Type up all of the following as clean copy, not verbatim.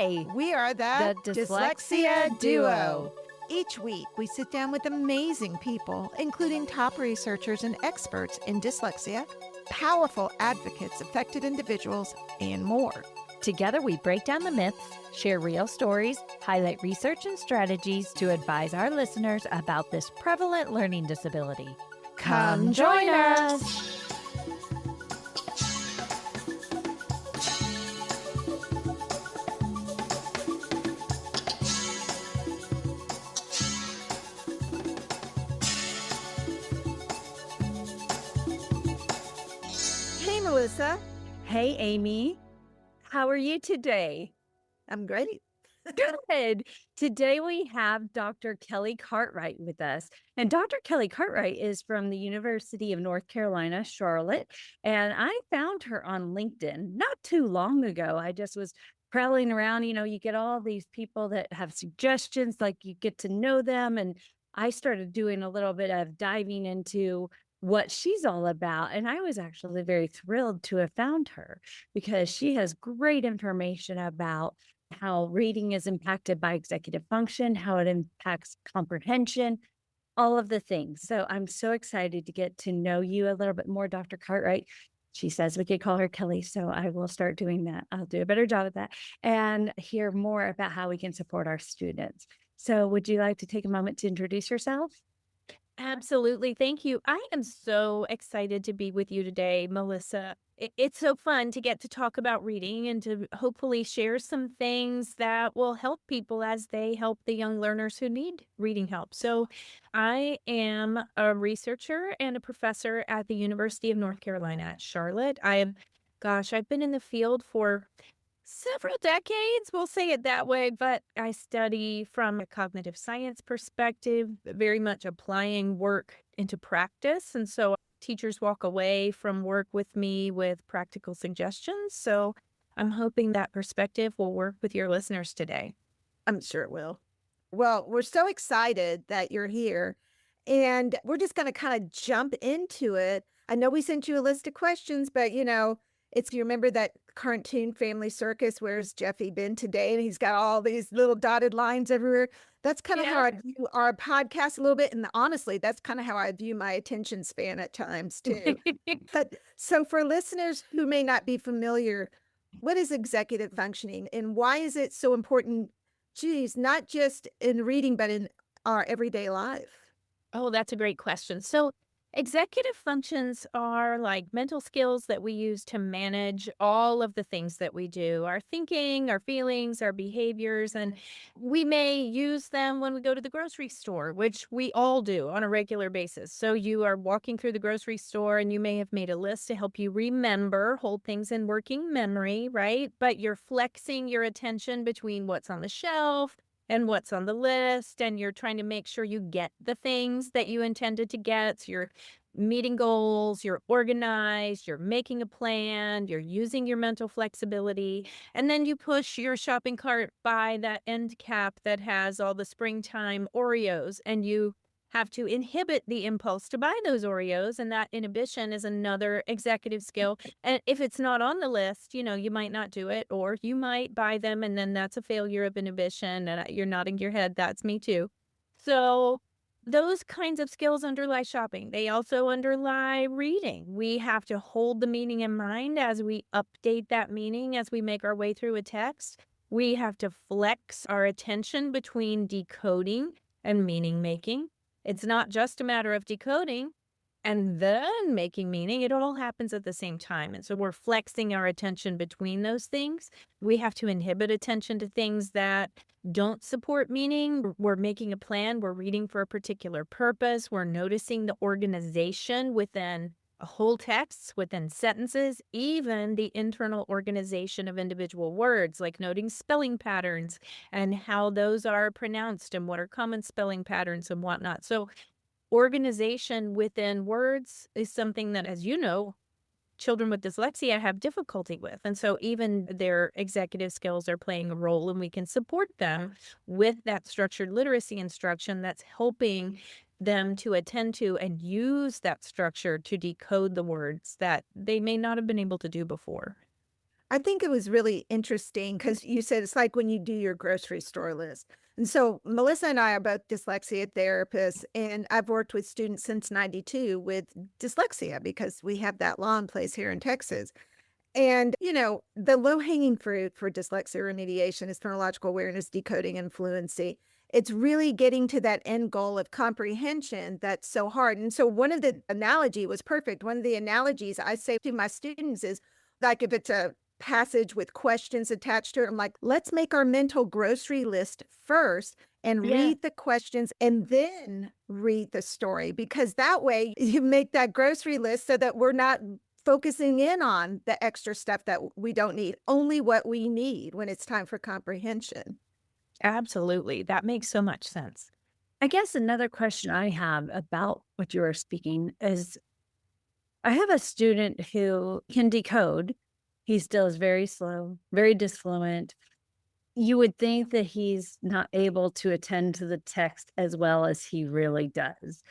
Hi, We are the Dyslexia Duo. Each week, we sit down with amazing people, including top researchers and experts in dyslexia, powerful advocates, affected individuals, and more. Together, we break down the myths, share real stories, highlight research and strategies to advise our listeners about this prevalent learning disability. Come join us. Hey, Melissa. Hey, Amy. How are you today? I'm great. Good. Today we have Dr. Kelly Cartwright with us. And Dr. Kelly Cartwright is from the University of North Carolina, Charlotte. And I found her on LinkedIn not too long ago. I just was prowling around. You get all these people that have suggestions, like you get to know them. And I started doing a little bit of diving into what she's all about. And I was actually very thrilled to have found her because she has great information about how reading is impacted by executive function, how it impacts comprehension, all of the things. So I'm so excited to get to know you a little bit more, Dr. Cartwright. She says we could call her Kelly, so I will start doing that. I'll do a better job at that and hear more about how we can support our students. So would you like to take a moment to introduce yourself? Absolutely. Thank you. I am so excited to be with you today, Melissa. It's so fun to get to talk about reading and to hopefully share some things that will help people as they help the young learners who need reading help. So, I am a researcher and a professor at the University of North Carolina at Charlotte. I've been in the field for several decades, we'll say it that way, but I study from a cognitive science perspective, very much applying work into practice. And so teachers walk away from work with me with practical suggestions. So I'm hoping that perspective will work with your listeners today. I'm sure it will. Well, we're so excited that you're here, and we're just going to kind of jump into it. I know we sent you a list of questions, but you remember that cartoon Family Circus, where's Jeffy been today? And he's got all these little dotted lines everywhere. That's kind of how I view our podcast a little bit. And honestly, that's kind of how I view my attention span at times too. But so for listeners who may not be familiar, what is executive functioning and why is it so important? Geez, not just in reading, but in our everyday life. Oh, that's a great question. So, executive functions are like mental skills that we use to manage all of the things that we do, our thinking, our feelings, our behaviors. And we may use them when we go to the grocery store, which we all do on a regular basis. So, you are walking through the grocery store and you may have made a list to help you remember, hold things in working memory, right? But you're flexing your attention between what's on the shelf and what's on the list, and you're trying to make sure you get the things that you intended to get. So you're meeting goals, you're organized, you're making a plan, you're using your mental flexibility, and then you push your shopping cart by that end cap that has all the springtime Oreos, and you have to inhibit the impulse to buy those Oreos, and that inhibition is another executive skill. And if it's not on the list, you might not do it, or you might buy them, and then that's a failure of inhibition, and you're nodding your head, that's me too. So those kinds of skills underlie shopping. They also underlie reading. We have to hold the meaning in mind as we update that meaning as we make our way through a text. We have to flex our attention between decoding and meaning making. It's not just a matter of decoding and then making meaning. It all happens at the same time. And so we're flexing our attention between those things. We have to inhibit attention to things that don't support meaning. We're making a plan. We're reading for a particular purpose. We're noticing the organization within a whole text, within sentences, even the internal organization of individual words, like noting spelling patterns and how those are pronounced and what are common spelling patterns and whatnot. So organization within words is something that, as you know, children with dyslexia have difficulty with. And so even their executive skills are playing a role, and we can support them with that structured literacy instruction that's helping them to attend to and use that structure to decode the words that they may not have been able to do before. I think it was really interesting because you said it's like when you do your grocery store list. And so Melissa and I are both dyslexia therapists, and I've worked with students since 92 with dyslexia because we have that law in place here in Texas. And, the low hanging fruit for dyslexia remediation is phonological awareness, decoding, and fluency. It's really getting to that end goal of comprehension that's so hard. And so, one of the analogy was perfect. One of the analogies I say to my students is like if it's a passage with questions attached to it, I'm like, let's make our mental grocery list first and Yeah. read the questions and then read the story because that way you make that grocery list so that we're not focusing in on the extra stuff that we don't need, only what we need when it's time for comprehension. Absolutely. That makes so much sense. I guess another question I have about what you were speaking is I have a student who can decode. He still is very slow, very disfluent. You would think that he's not able to attend to the text as well as he really does.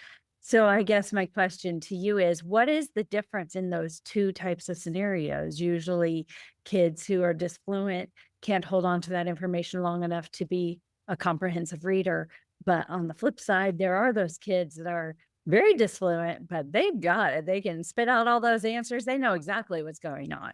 So I guess my question to you is, what is the difference in those 2 types of scenarios? Usually, kids who are disfluent can't hold on to that information long enough to be a comprehensive reader, but on the flip side, there are those kids that are very disfluent, but they've got it. They can spit out all those answers. They know exactly what's going on.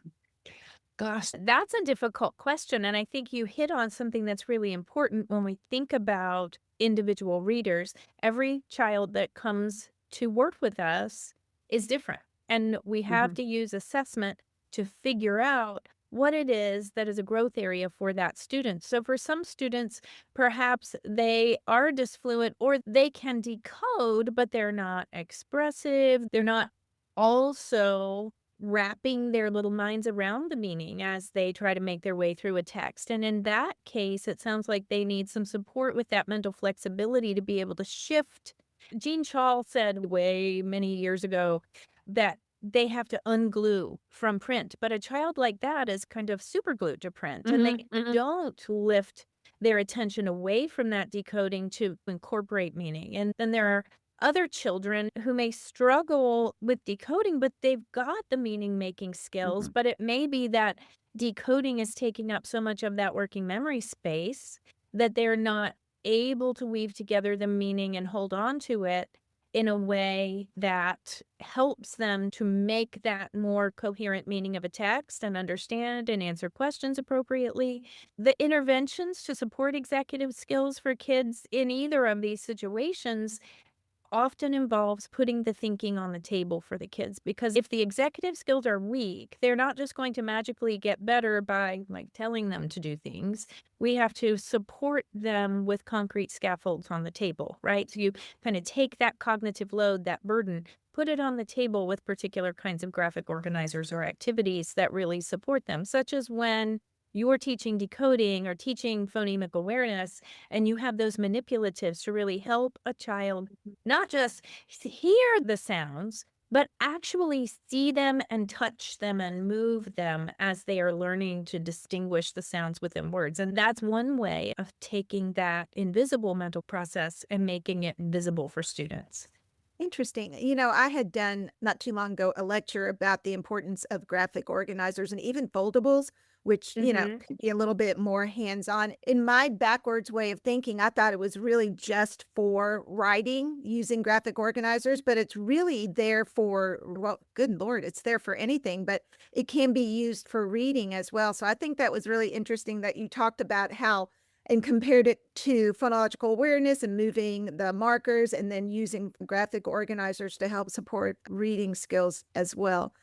Gosh, that's a difficult question. And I think you hit on something that's really important when we think about individual readers. Every child that comes to work with us is different. And we have Mhm, to use assessment to figure out what it is that is a growth area for that student. So for some students, perhaps they are disfluent or they can decode, but they're not expressive. They're not also wrapping their little minds around the meaning as they try to make their way through a text. And in that case, it sounds like they need some support with that mental flexibility to be able to shift. Jean Shaw said way many years ago that they have to unglue from print, but a child like that is kind of super glued to print and they mhm, mhm, don't lift their attention away from that decoding to incorporate meaning. And then there are other children who may struggle with decoding, but they've got the meaning making skills. mhm, But it may be that decoding is taking up so much of that working memory space that they're not able to weave together the meaning and hold on to it in a way that helps them to make that more coherent meaning of a text and understand and answer questions appropriately. The interventions to support executive skills for kids in either of these situations often involves putting the thinking on the table for the kids because if the executive skills are weak, they're not just going to magically get better by like telling them to do things. We have to support them with concrete scaffolds on the table, right? So you kind of take that cognitive load, that burden, put it on the table with particular kinds of graphic organizers or activities that really support them, such as when you're teaching decoding or teaching phonemic awareness and you have those manipulatives to really help a child not just hear the sounds, but actually see them and touch them and move them as they are learning to distinguish the sounds within words. And that's one way of taking that invisible mental process and making it visible for students. Interesting. I had done not too long ago a lecture about the importance of graphic organizers and even foldables, which, Mhm. could be a little bit more hands on. In my backwards way of thinking, I thought it was really just for writing using graphic organizers, but it's really there for, well, good Lord, it's there for anything, but it can be used for reading as well. So I think that was really interesting that you talked about how and compared it to phonological awareness and moving the markers and then using graphic organizers to help support reading skills as well.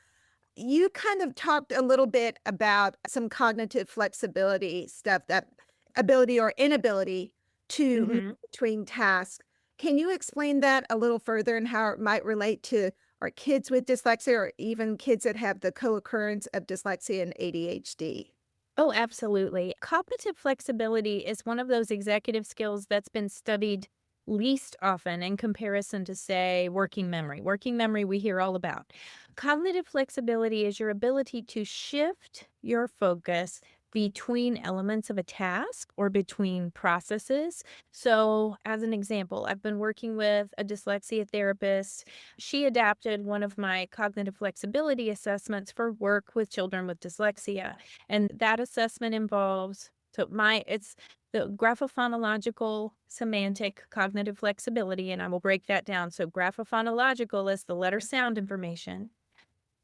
You kind of talked a little bit about some cognitive flexibility stuff, that ability or inability to move Mhm. between tasks. Can you explain that a little further and how it might relate to our kids with dyslexia or even kids that have the co-occurrence of dyslexia and ADHD? Oh, absolutely. Cognitive flexibility is one of those executive skills that's been studied least often in comparison to, say, working memory. Working memory, we hear all about. Cognitive flexibility is your ability to shift your focus between elements of a task or between processes. So, as an example, I've been working with a dyslexia therapist. She adapted one of my cognitive flexibility assessments for work with children with dyslexia. And that assessment involves it's the graphophonological semantic cognitive flexibility, and I will break that down. So, graphophonological is the letter sound information.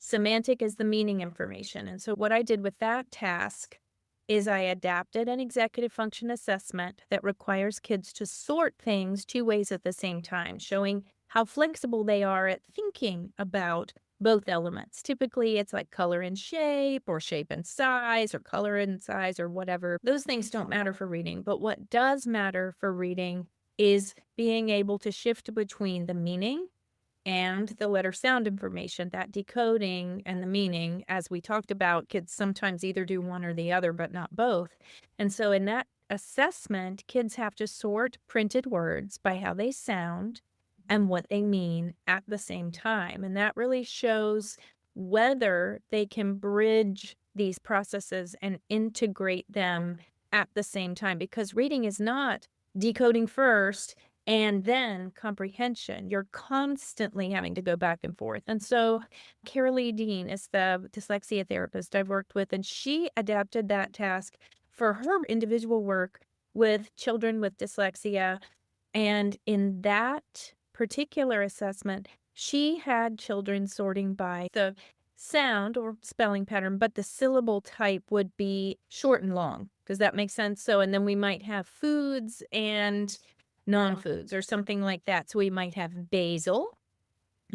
Semantic is the meaning information. And so what I did with that task is I adapted an executive function assessment that requires kids to sort things two ways at the same time, showing how flexible they are at thinking about both elements. Typically, it's like color and shape, or shape and size, or color and size, or whatever. Those things don't matter for reading. But what does matter for reading is being able to shift between the meaning and the letter sound information, that decoding and the meaning. As we talked about, kids sometimes either do one or the other, but not both. And so in that assessment, kids have to sort printed words by how they sound and what they mean at the same time. And that really shows whether they can bridge these processes and integrate them at the same time, because reading is not decoding first and then comprehension. You're constantly having to go back and forth. And so Carolee Dean is the dyslexia therapist I've worked with, and she adapted that task for her individual work with children with dyslexia. And in that particular assessment, she had children sorting by the sound or spelling pattern, but the syllable type would be short and long. Does that make sense? So, and then we might have foods and non-foods or something like that. So we might have basil,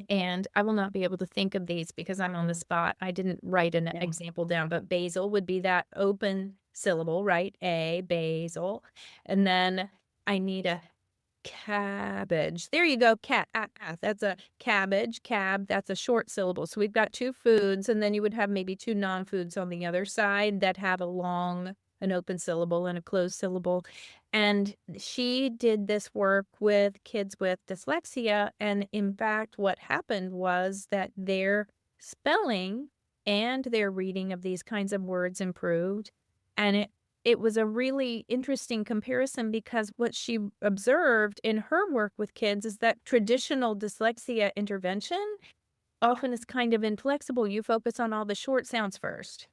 and I will not be able to think of these because I'm on the spot. I didn't write an example down, but basil would be that open syllable, right? Basil. And then I need a cabbage. There you go. That's a cabbage. That's a short syllable. So we've got two foods, and then you would have maybe two non-foods on the other side that have an open syllable and a closed syllable. And she did this work with kids with dyslexia. And in fact, what happened was that their spelling and their reading of these kinds of words improved. And it was a really interesting comparison, because what she observed in her work with kids is that traditional dyslexia intervention often is kind of inflexible. You focus on all the short sounds first,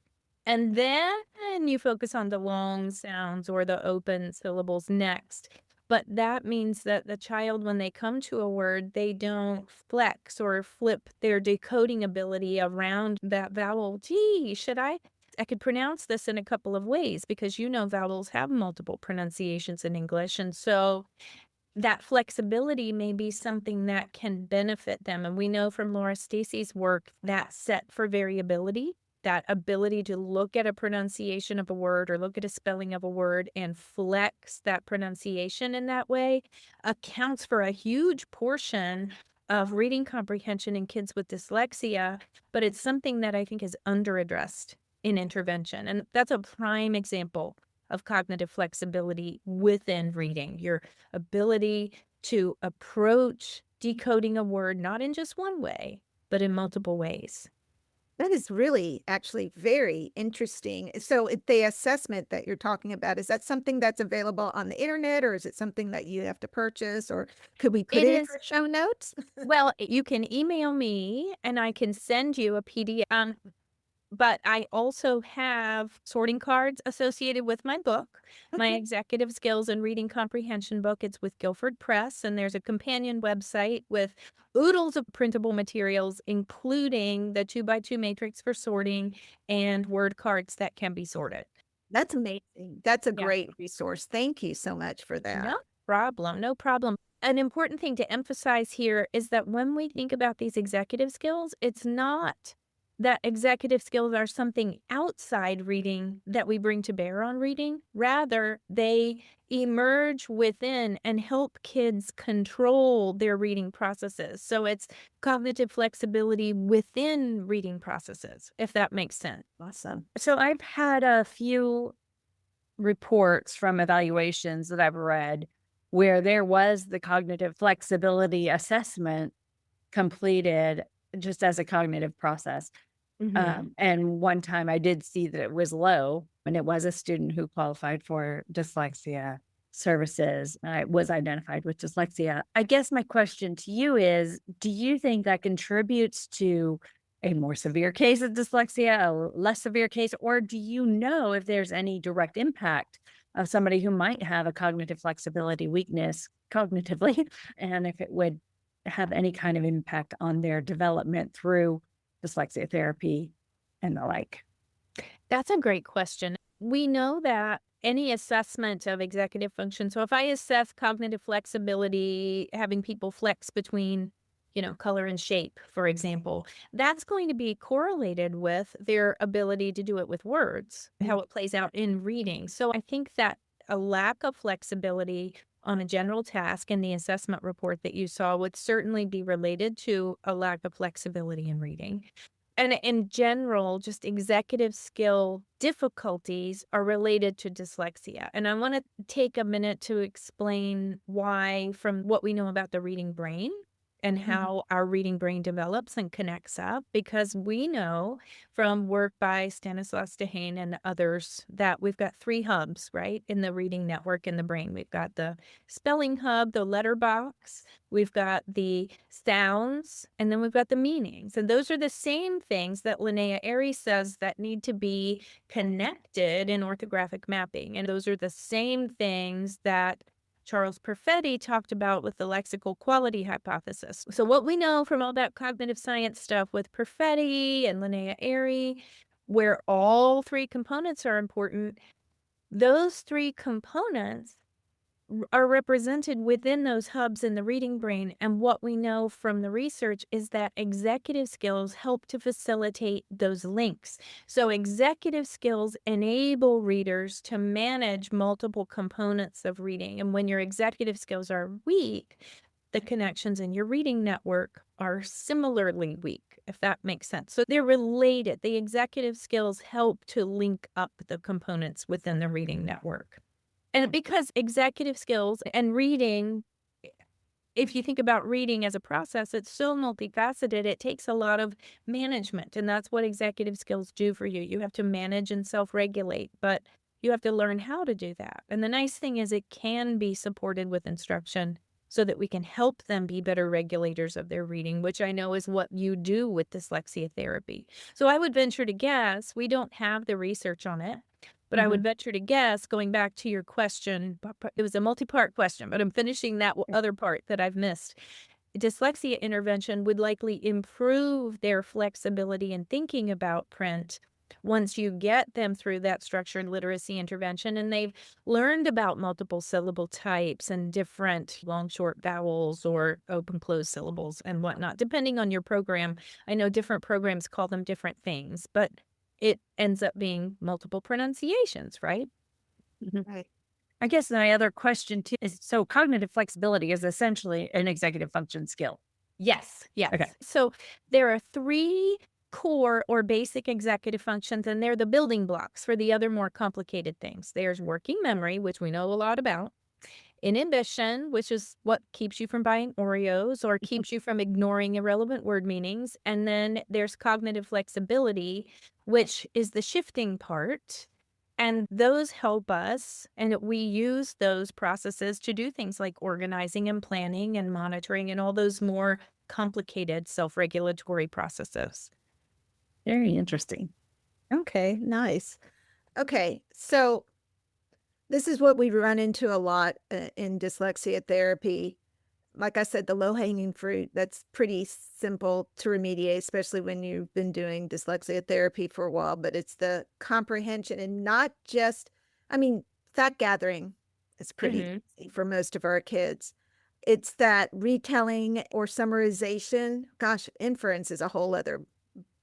and then you focus on the long sounds or the open syllables next. But that means that the child, when they come to a word, they don't flex or flip their decoding ability around that vowel. Gee, I could pronounce this in a couple of ways, because vowels have multiple pronunciations in English. And so that flexibility may be something that can benefit them. And we know from Laura Stacy's work that set for variability, that ability to look at a pronunciation of a word or look at a spelling of a word and flex that pronunciation in that way, accounts for a huge portion of reading comprehension in kids with dyslexia. But it's something that I think is underaddressed in intervention. And that's a prime example of cognitive flexibility within reading, your ability to approach decoding a word not in just one way, but in multiple ways. That is really actually very interesting. So the assessment that you're talking about, is that something that's available on the internet, or is it something that you have to purchase, or could we put It it in is, our show notes? well, you can email me and I can send you a PDF. But I also have sorting cards associated with my book, my Okay. executive skills and reading comprehension book. It's with Guilford Press, and there's a companion website with oodles of printable materials, including the 2x2 matrix for sorting and word cards that can be sorted. That's amazing. That's a Yeah. great resource. Thank you so much for that. No problem. No problem. An important thing to emphasize here is that when we think about these executive skills, it's not that executive skills are something outside reading that we bring to bear on reading. Rather, they emerge within and help kids control their reading processes. So it's cognitive flexibility within reading processes, if that makes sense. Awesome. So I've had a few reports from evaluations that I've read where there was the cognitive flexibility assessment completed just as a cognitive process. Mhm. And one time I did see that it was low. and it was a student who qualified for dyslexia services, was identified with dyslexia. I guess my question to you is, do you think that contributes to a more severe case of dyslexia, a less severe case, or do you know if there's any direct impact of somebody who might have a cognitive flexibility weakness cognitively, and if it would have any kind of impact on their development through dyslexia therapy and the like? That's a great question. We know that any assessment of executive function, so if I assess cognitive flexibility, having people flex between, color and shape, for example, that's going to be correlated with their ability to do it with words, how it plays out in reading. So I think that a lack of flexibility on a general task in the assessment report that you saw would certainly be related to a lack of flexibility in reading. And in general, just executive skill difficulties are related to dyslexia. And I want to take a minute to explain why, from what we know about the reading brain and Mhm. how our reading brain develops and connects up, because we know from work by Stanislaus Dehaene and others that we've got three hubs, right, in the reading network in the brain. We've got the spelling hub, the letter box, we've got the sounds, and then we've got the meanings. And those are the same things that Linnea Airy says that need to be connected in orthographic mapping. And those are the same things that Charles Perfetti talked about with the lexical quality hypothesis. So what we know from all that cognitive science stuff with Perfetti and Linnea Airy, where all three components are important, those three components are represented within those hubs in the reading brain. And what we know from the research is that executive skills help to facilitate those links. So, executive skills enable readers to manage multiple components of reading. And when your executive skills are weak, the connections in your reading network are similarly weak, if that makes sense. So they're related. The executive skills help to link up the components within the reading network. And because executive skills and reading, if you think about reading as a process, it's so multifaceted. It takes a lot of management, and that's what executive skills do for you. You have to manage and self-regulate, but you have to learn how to do that. And the nice thing is it can be supported with instruction so that we can help them be better regulators of their reading, which I know is what you do with dyslexia therapy. So I would venture to guess, we don't have the research on it, but I would Mhm. venture to guess, going back to your question, it was a multi-part question, but I'm finishing that other part that I've missed. Dyslexia intervention would likely improve their flexibility in thinking about print once you get them through that structured literacy intervention and they've learned about multiple syllable types and different long short vowels or open closed syllables and whatnot, depending on your program. I know different programs call them different things, but it ends up being multiple pronunciations, right? Mhm. Right. I guess my other question too is, so cognitive flexibility is essentially an executive function skill. Yes, yes. Okay. So there are three core or basic executive functions, and they're the building blocks for the other more complicated things. There's working memory, which we know a lot about, inhibition, which is what keeps you from buying Oreos or keeps you from ignoring irrelevant word meanings. And then there's cognitive flexibility, which is the shifting part. And those help us, and we use those processes to do things like organizing and planning and monitoring and all those more complicated self regulatory processes. Very interesting. Okay, nice. Okay, so this is what we run into a lot in dyslexia therapy. Like I said, the low hanging fruit, that's pretty simple to remediate, especially when you've been doing dyslexia therapy for a while. But it's the comprehension and not just, I mean, fact gathering is pretty Hmm. easy for most of our kids. It's that retelling or summarization. Gosh, inference is a whole other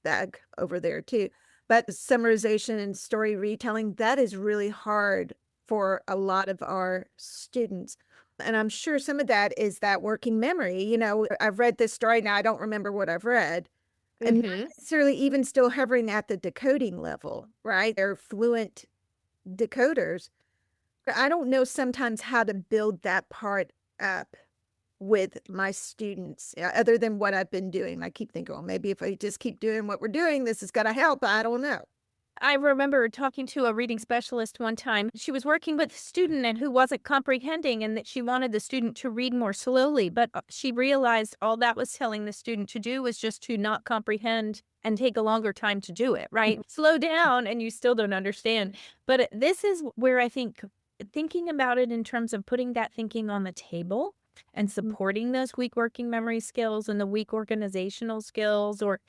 bag over there too. But summarization and story retelling, that is really hard for a lot of our students. And I'm sure some of that is that working memory. I've read this story now, I don't remember what I've read. And not Hmm. necessarily even still hovering at the decoding level, right? They're fluent decoders. But I don't know sometimes how to build that part up with my students, other than what I've been doing. I keep thinking, well, maybe if I just keep doing what we're doing, this is gonna help. I don't know. I remember talking to a reading specialist one time. She was working with a student and who wasn't comprehending, and that she wanted the student to read more slowly. But she realized all that was telling the student to do was just to not comprehend and take a longer time to do it, right? Slow down and you still don't understand. But this is where I think thinking about it in terms of putting that thinking on the table and supporting those weak working memory skills and the weak organizational skills, or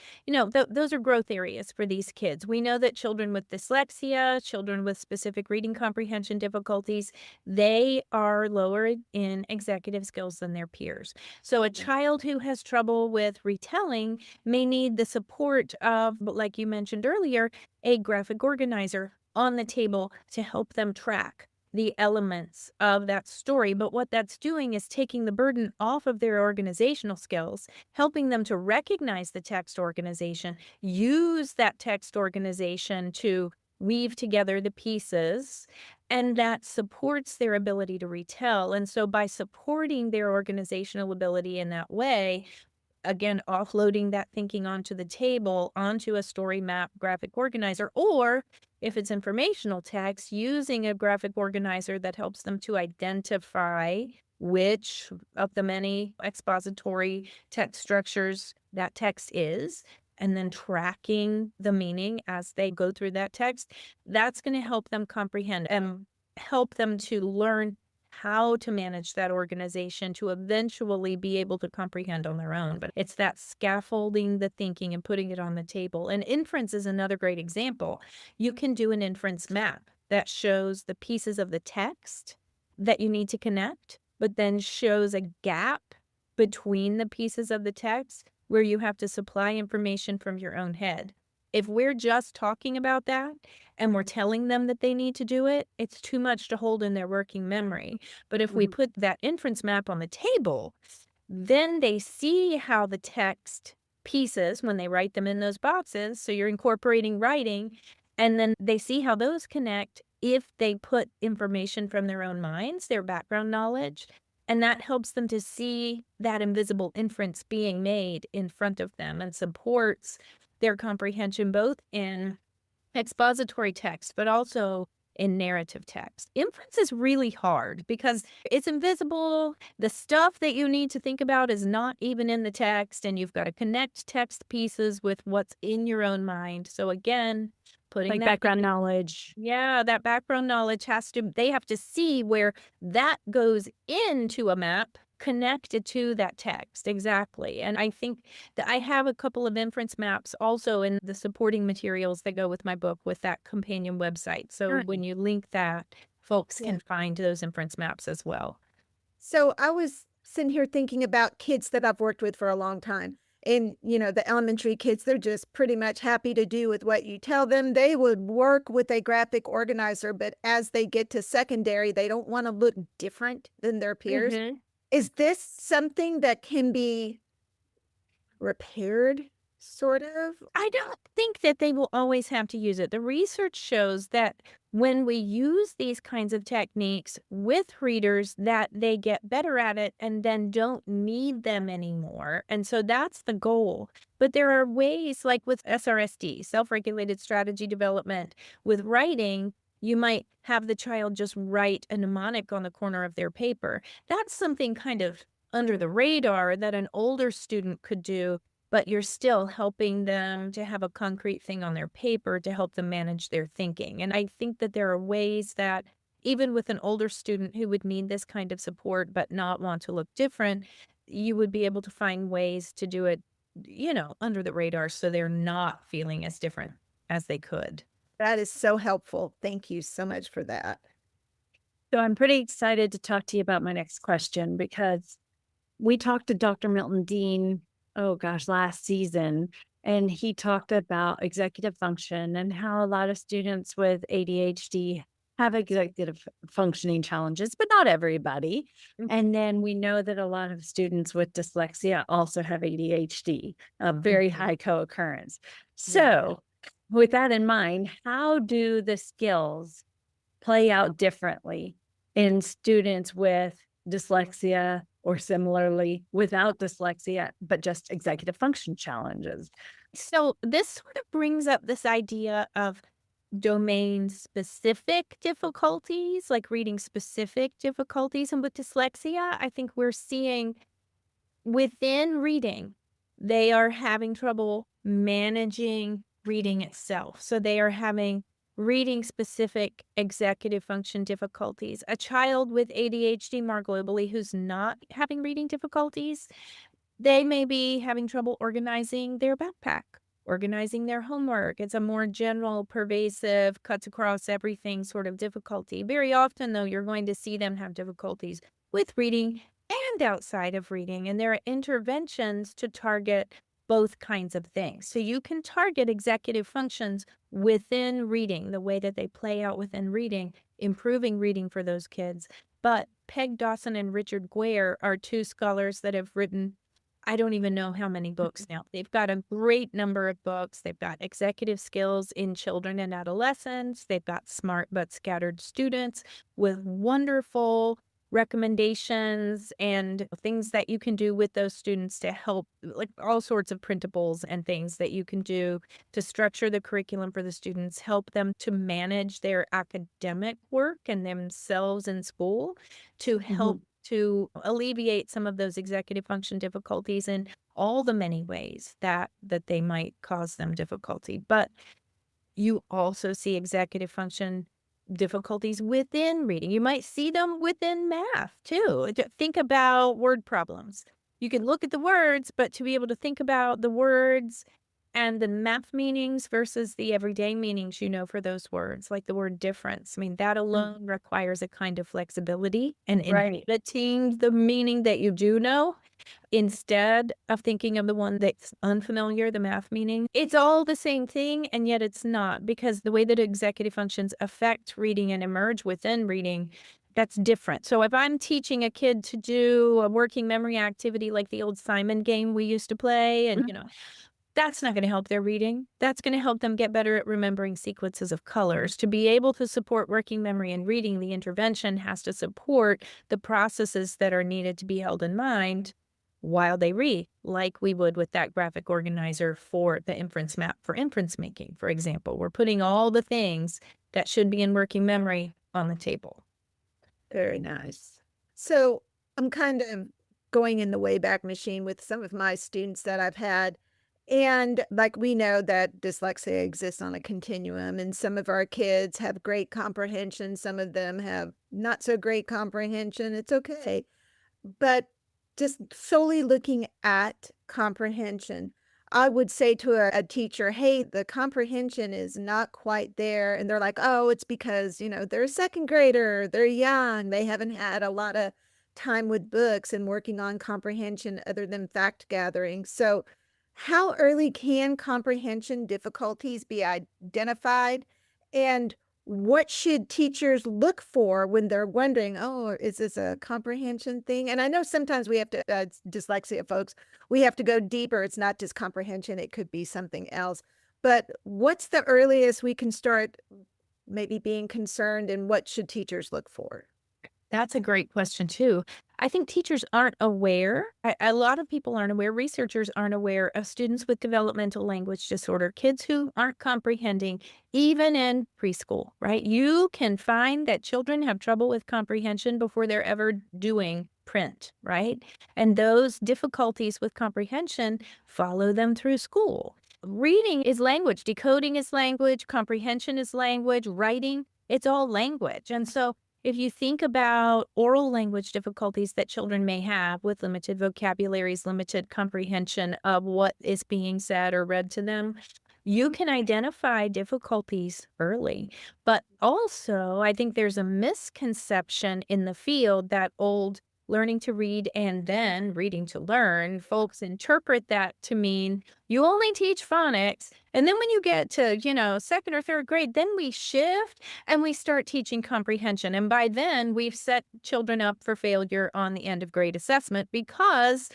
those are growth areas for these kids. We know that children with dyslexia, children with specific reading comprehension difficulties, they are lower in executive skills than their peers. So a child who has trouble with retelling may need the support of, like you mentioned earlier, a graphic organizer on the table to help them track the elements of that story. But what that's doing is taking the burden off of their organizational skills, helping them to recognize the text organization, use that text organization to weave together the pieces, and that supports their ability to retell. And so by supporting their organizational ability in that way, again, offloading that thinking onto the table, onto a story map graphic organizer, or if it's informational text, using a graphic organizer that helps them to identify which of the many expository text structures that text is, and then tracking the meaning as they go through that text, that's going to help them comprehend and help them to learn how to manage that organization to eventually be able to comprehend on their own. But it's that scaffolding the thinking and putting it on the table. And inference is another great example. You can do an inference map that shows the pieces of the text that you need to connect, but then shows a gap between the pieces of the text where you have to supply information from your own head. If we're just talking about that and we're telling them that they need to do it, it's too much to hold in their working memory. But if we put that inference map on the table, then they see how the text pieces, when they write them in those boxes, so you're incorporating writing, and then they see how those connect if they put information from their own minds, their background knowledge, and that helps them to see that invisible inference being made in front of them and supports their comprehension both in expository text, but also in narrative text. Inference is really hard because it's invisible. The stuff that you need to think about is not even in the text, and you've got to connect text pieces with what's in your own mind. So again, putting Like that background knowledge. yeah, that background knowledge they have to see where that goes into a map connected to that text. Exactly. And I think that I have a couple of inference maps also in the supporting materials that go with my book with that companion website. So Sure. when you link that, folks Yeah. can find those inference maps as well. So I was sitting here thinking about kids that I've worked with for a long time. And, the elementary kids, they're just pretty much happy to do with what you tell them. They would work with a graphic organizer, but as they get to secondary, they don't want to look different than their peers. Is this something that can be repaired, sort of? I don't think that they will always have to use it. The research shows that when we use these kinds of techniques with readers, that they get better at it and then don't need them anymore. And so that's the goal. But there are ways, like with SRSD, self-regulated strategy development, with writing, you might have the child just write a mnemonic on the corner of their paper. That's something kind of under the radar that an older student could do, but you're still helping them to have a concrete thing on their paper to help them manage their thinking. And I think that there are ways that even with an older student who would need this kind of support but not want to look different, you would be able to find ways to do it, under the radar so they're not feeling as different as they could. That is so helpful. Thank you so much for that. So I'm pretty excited to talk to you about my next question because we talked to Dr. Milton Dean, oh gosh, last season, and he talked about executive function and how a lot of students with ADHD have executive functioning challenges, but not everybody. And then we know that a lot of students with dyslexia also have ADHD, a very high co-occurrence. So, with that in mind, how do the skills play out differently in students with dyslexia or similarly without dyslexia, but just executive function challenges? So this sort of brings up this idea of domain-specific difficulties, like reading-specific difficulties, and with dyslexia, I think we're seeing within reading, they are having trouble managing reading itself. So they are having reading specific executive function difficulties. A child with ADHD more globally who's not having reading difficulties, they may be having trouble organizing their backpack, organizing their homework. It's a more general, pervasive, cuts across everything sort of difficulty. Very often, though, you're going to see them have difficulties with reading and outside of reading. And there are interventions to target both kinds of things. So you can target executive functions within reading, the way that they play out within reading, improving reading for those kids. But Peg Dawson and Richard Guare are two scholars that have written I don't even know how many books now. They've got a great number of books. They've got executive skills in children and adolescents. They've got smart but scattered students with wonderful recommendations and things that you can do with those students to help, like all sorts of printables and things that you can do to structure the curriculum for the students, help them to manage their academic work and themselves in school, to help Mhm. to alleviate some of those executive function difficulties in all the many ways that they might cause them difficulty. But you also see executive function difficulties within reading. You might see them within math too. Think about word problems. You can look at the words, but to be able to think about the words and the math meanings versus the everyday meanings, for those words, like the word difference. I mean, that Mm. alone requires a kind of flexibility and Right. inhibiting the meaning that you do know instead of thinking of the one that's unfamiliar, the math meaning. It's all the same thing, and yet it's not, because the way that executive functions affect reading and emerge within reading, that's different. So if I'm teaching a kid to do a working memory activity like the old Simon game we used to play, and, that's not going to help their reading. That's going to help them get better at remembering sequences of colors. To be able to support working memory and reading, the intervention has to support the processes that are needed to be held in mind while they read, like we would with that graphic organizer for the inference map for inference making, for example. We're putting all the things that should be in working memory on the table. Very nice. So I'm kind of going in the Wayback Machine with some of my students that I've had. And like we know that dyslexia exists on a continuum, and some of our kids have great comprehension, some of them have not so great comprehension. It's okay. But just solely looking at comprehension, I would say to a teacher, "Hey, the comprehension is not quite there." And they're like, "Oh, it's because, they're a second grader, they're young, they haven't had a lot of time with books and working on comprehension other than fact gathering." So, how early can comprehension difficulties be identified? And what should teachers look for when they're wondering, "Oh, is this a comprehension thing?" And I know sometimes we have to, dyslexia folks, we have to go deeper. It's not just comprehension, it could be something else. But what's the earliest we can start maybe being concerned, and what should teachers look for? That's a great question too. I think teachers aren't aware. A lot of people aren't aware. Researchers aren't aware of students with developmental language disorder, kids who aren't comprehending, even in preschool, right? You can find that children have trouble with comprehension before they're ever doing print, right? And those difficulties with comprehension follow them through school. Reading is language, decoding is language, comprehension is language, writing, it's all language. And so if you think about oral language difficulties that children may have with limited vocabularies, limited comprehension of what is being said or read to them, you can identify difficulties early. But also, I think there's a misconception in the field that old learning to read and then reading to learn, folks interpret that to mean you only teach phonics. And then when you get to, second or third grade, then we shift and we start teaching comprehension. And by then, we've set children up for failure on the end of grade assessment because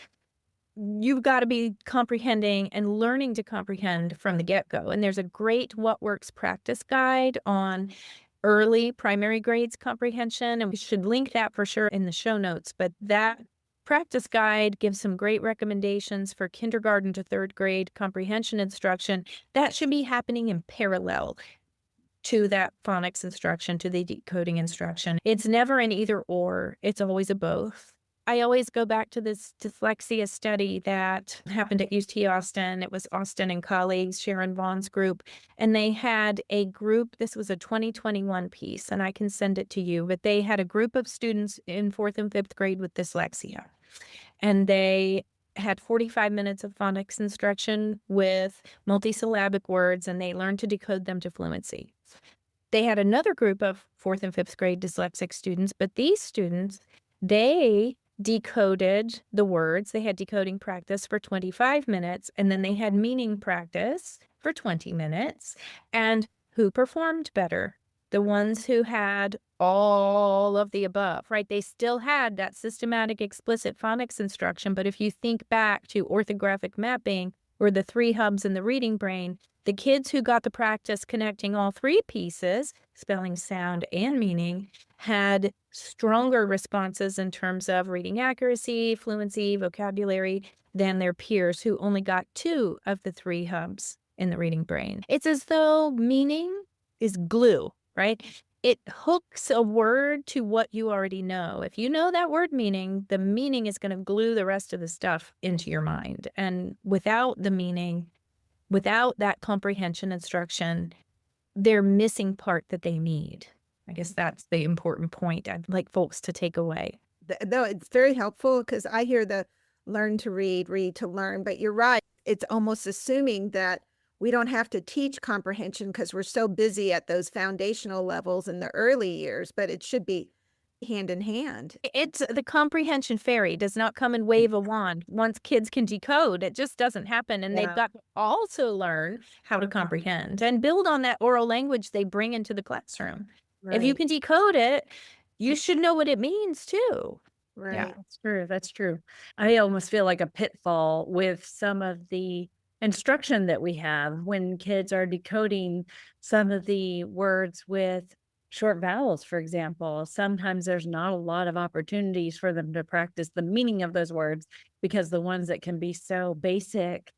you've got to be comprehending and learning to comprehend from the get-go. And there's a great What Works practice guide on early primary grades comprehension, and we should link that for sure in the show notes. But that practice guide gives some great recommendations for kindergarten to third grade comprehension instruction that should be happening in parallel. to that phonics instruction, to the decoding instruction. It's never an either or, it's always a both. I always go back to this dyslexia study that happened at UT Austin. It was Austin and colleagues, Sharon Vaughn's group, and they had a group. This was a 2021 piece, and I can send it to you, but they had a group of students in 4th and 5th grade with dyslexia, and they had 45 minutes of phonics instruction with multisyllabic words, and they learned to decode them to fluency. They had another group of 4th and 5th grade dyslexic students, but these students, they decoded the words. They had decoding practice for 25 minutes, and then they had meaning practice for 20 minutes. And who performed better? The ones who had all of the above, right? They still had that systematic explicit phonics instruction, but if you think back to orthographic mapping or the 3 hubs in the reading brain, the kids who got the practice connecting all 3 pieces, spelling, sound, and meaning, had stronger responses in terms of reading accuracy, fluency, vocabulary than their peers who only got 2 of the 3 hubs in the reading brain. It's as though meaning is glue, right? It hooks a word to what you already know. If you know that word meaning, the meaning is going to glue the rest of the stuff into your mind. And without the meaning, without that comprehension instruction, they're missing part that they need. I guess that's the important point I'd like folks to take away. No, it's very helpful because I hear the learn to read, read to learn, but you're right. It's almost assuming that we don't have to teach comprehension because we're so busy at those foundational levels in the early years, but it should be hand in hand. It's the comprehension fairy does not come and wave a wand. Once kids can decode, it just doesn't happen. And they've got to also learn how to comprehend and build on that oral language they bring into the classroom. If you can decode it, you should know what it means too. Right. Yeah. That's true. That's true. I almost feel like a pitfall with some of the instruction that we have when kids are decoding some of the words with short vowels, for example. Sometimes there's not a lot of opportunities for them to practice the meaning of those words because the ones that can be so basic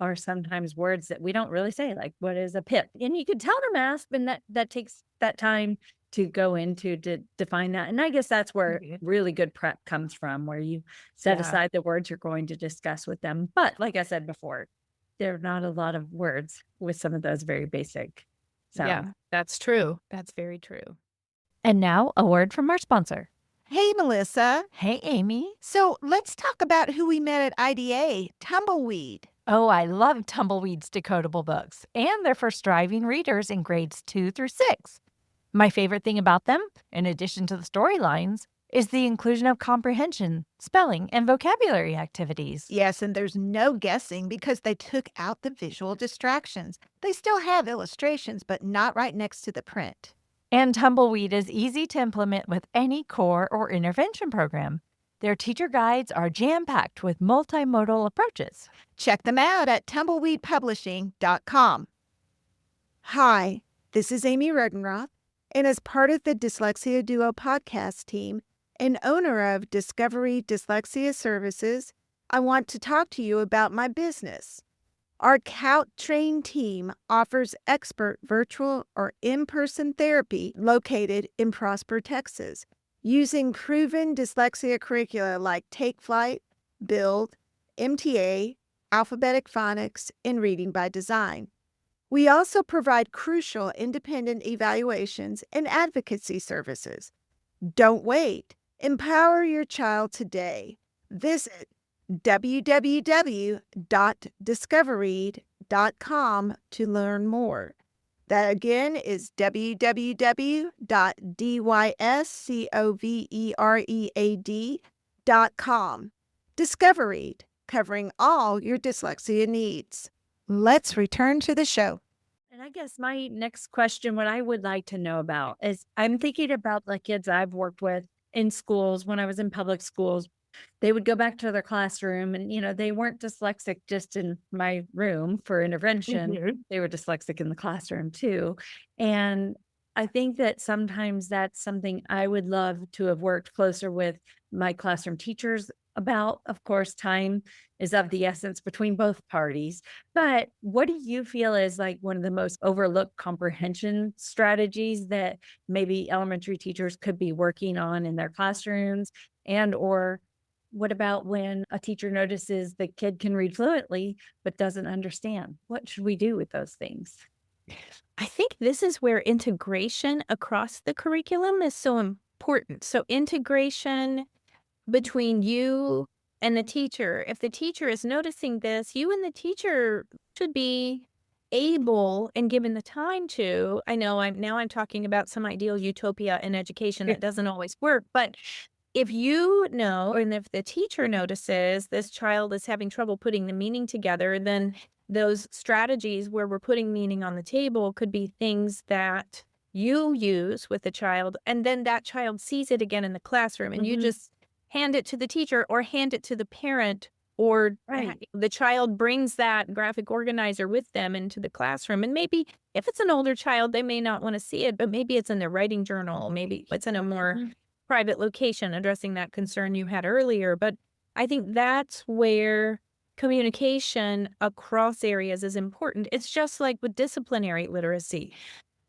are sometimes words that we don't really say, like what is a pip? And you could tell them math, and that takes that time to go into to define that. And I guess that's where really good prep comes from, where you set aside the words you're going to discuss with them. But like I said before, there are not a lot of words with some of those very basic sounds. Yeah, that's true. That's very true. And now a word from our sponsor. Hey, Melissa. Hey, Amy. So let's talk about who we met at IDA, Tumbleweed. Oh, I love Tumbleweed's decodable books, and they're for striving readers in grades 2 through 6. My favorite thing about them, in addition to the storylines, is the inclusion of comprehension, spelling, and vocabulary activities. Yes, and there's no guessing because they took out the visual distractions. They still have illustrations, but not right next to the print. And Tumbleweed is easy to implement with any core or intervention program. Their teacher guides are jam-packed with multimodal approaches. Check them out at tumbleweedpublishing.com. Hi, this is Aimee Rodenroth, and as part of the Dyslexia Duo podcast team and owner of Discovery Dyslexia Services, I want to talk to you about my business. Our COUT-trained team offers expert virtual or in-person therapy located in Prosper, Texas, using proven dyslexia curricula like Take Flight, Build, MTA, Alphabetic Phonics, and Reading by Design. We also provide crucial independent evaluations and advocacy services. Don't wait. Empower your child today. Visit www.discovereed.com to learn more. That again is www.discoveread.com. Discovereed, covering all your dyslexia needs. Let's return to the show. And I guess my next question, what I would like to know about is I'm thinking about the kids I've worked with in schools when I was in public schools. They would go back to their classroom and, they weren't dyslexic just in my room for intervention. They were dyslexic in the classroom too. And I think that sometimes that's something I would love to have worked closer with my classroom teachers about. Of course, time is of the essence between both parties. But what do you feel is like one of the most overlooked comprehension strategies that maybe elementary teachers could be working on in their classrooms? And or what about when a teacher notices the kid can read fluently but doesn't understand? What should we do with those things? I think this is where integration across the curriculum is so important. So, integration between you and the teacher. If the teacher is noticing this, you and the teacher should be able and given the time to. I know I'm talking about some ideal utopia in education that doesn't always work, but if you know, and if the teacher notices this child is having trouble putting the meaning together, then those strategies where we're putting meaning on the table could be things that you use with the child. And then that child sees it again in the classroom and you Mhm. just hand it to the teacher or hand it to the parent or Right. the child brings that graphic organizer with them into the classroom. And maybe if it's an older child, they may not want to see it, but maybe it's in their writing journal. Maybe it's in a more Mhm. private location addressing that concern you had earlier. But I think that's where communication across areas is important. It's just like with disciplinary literacy.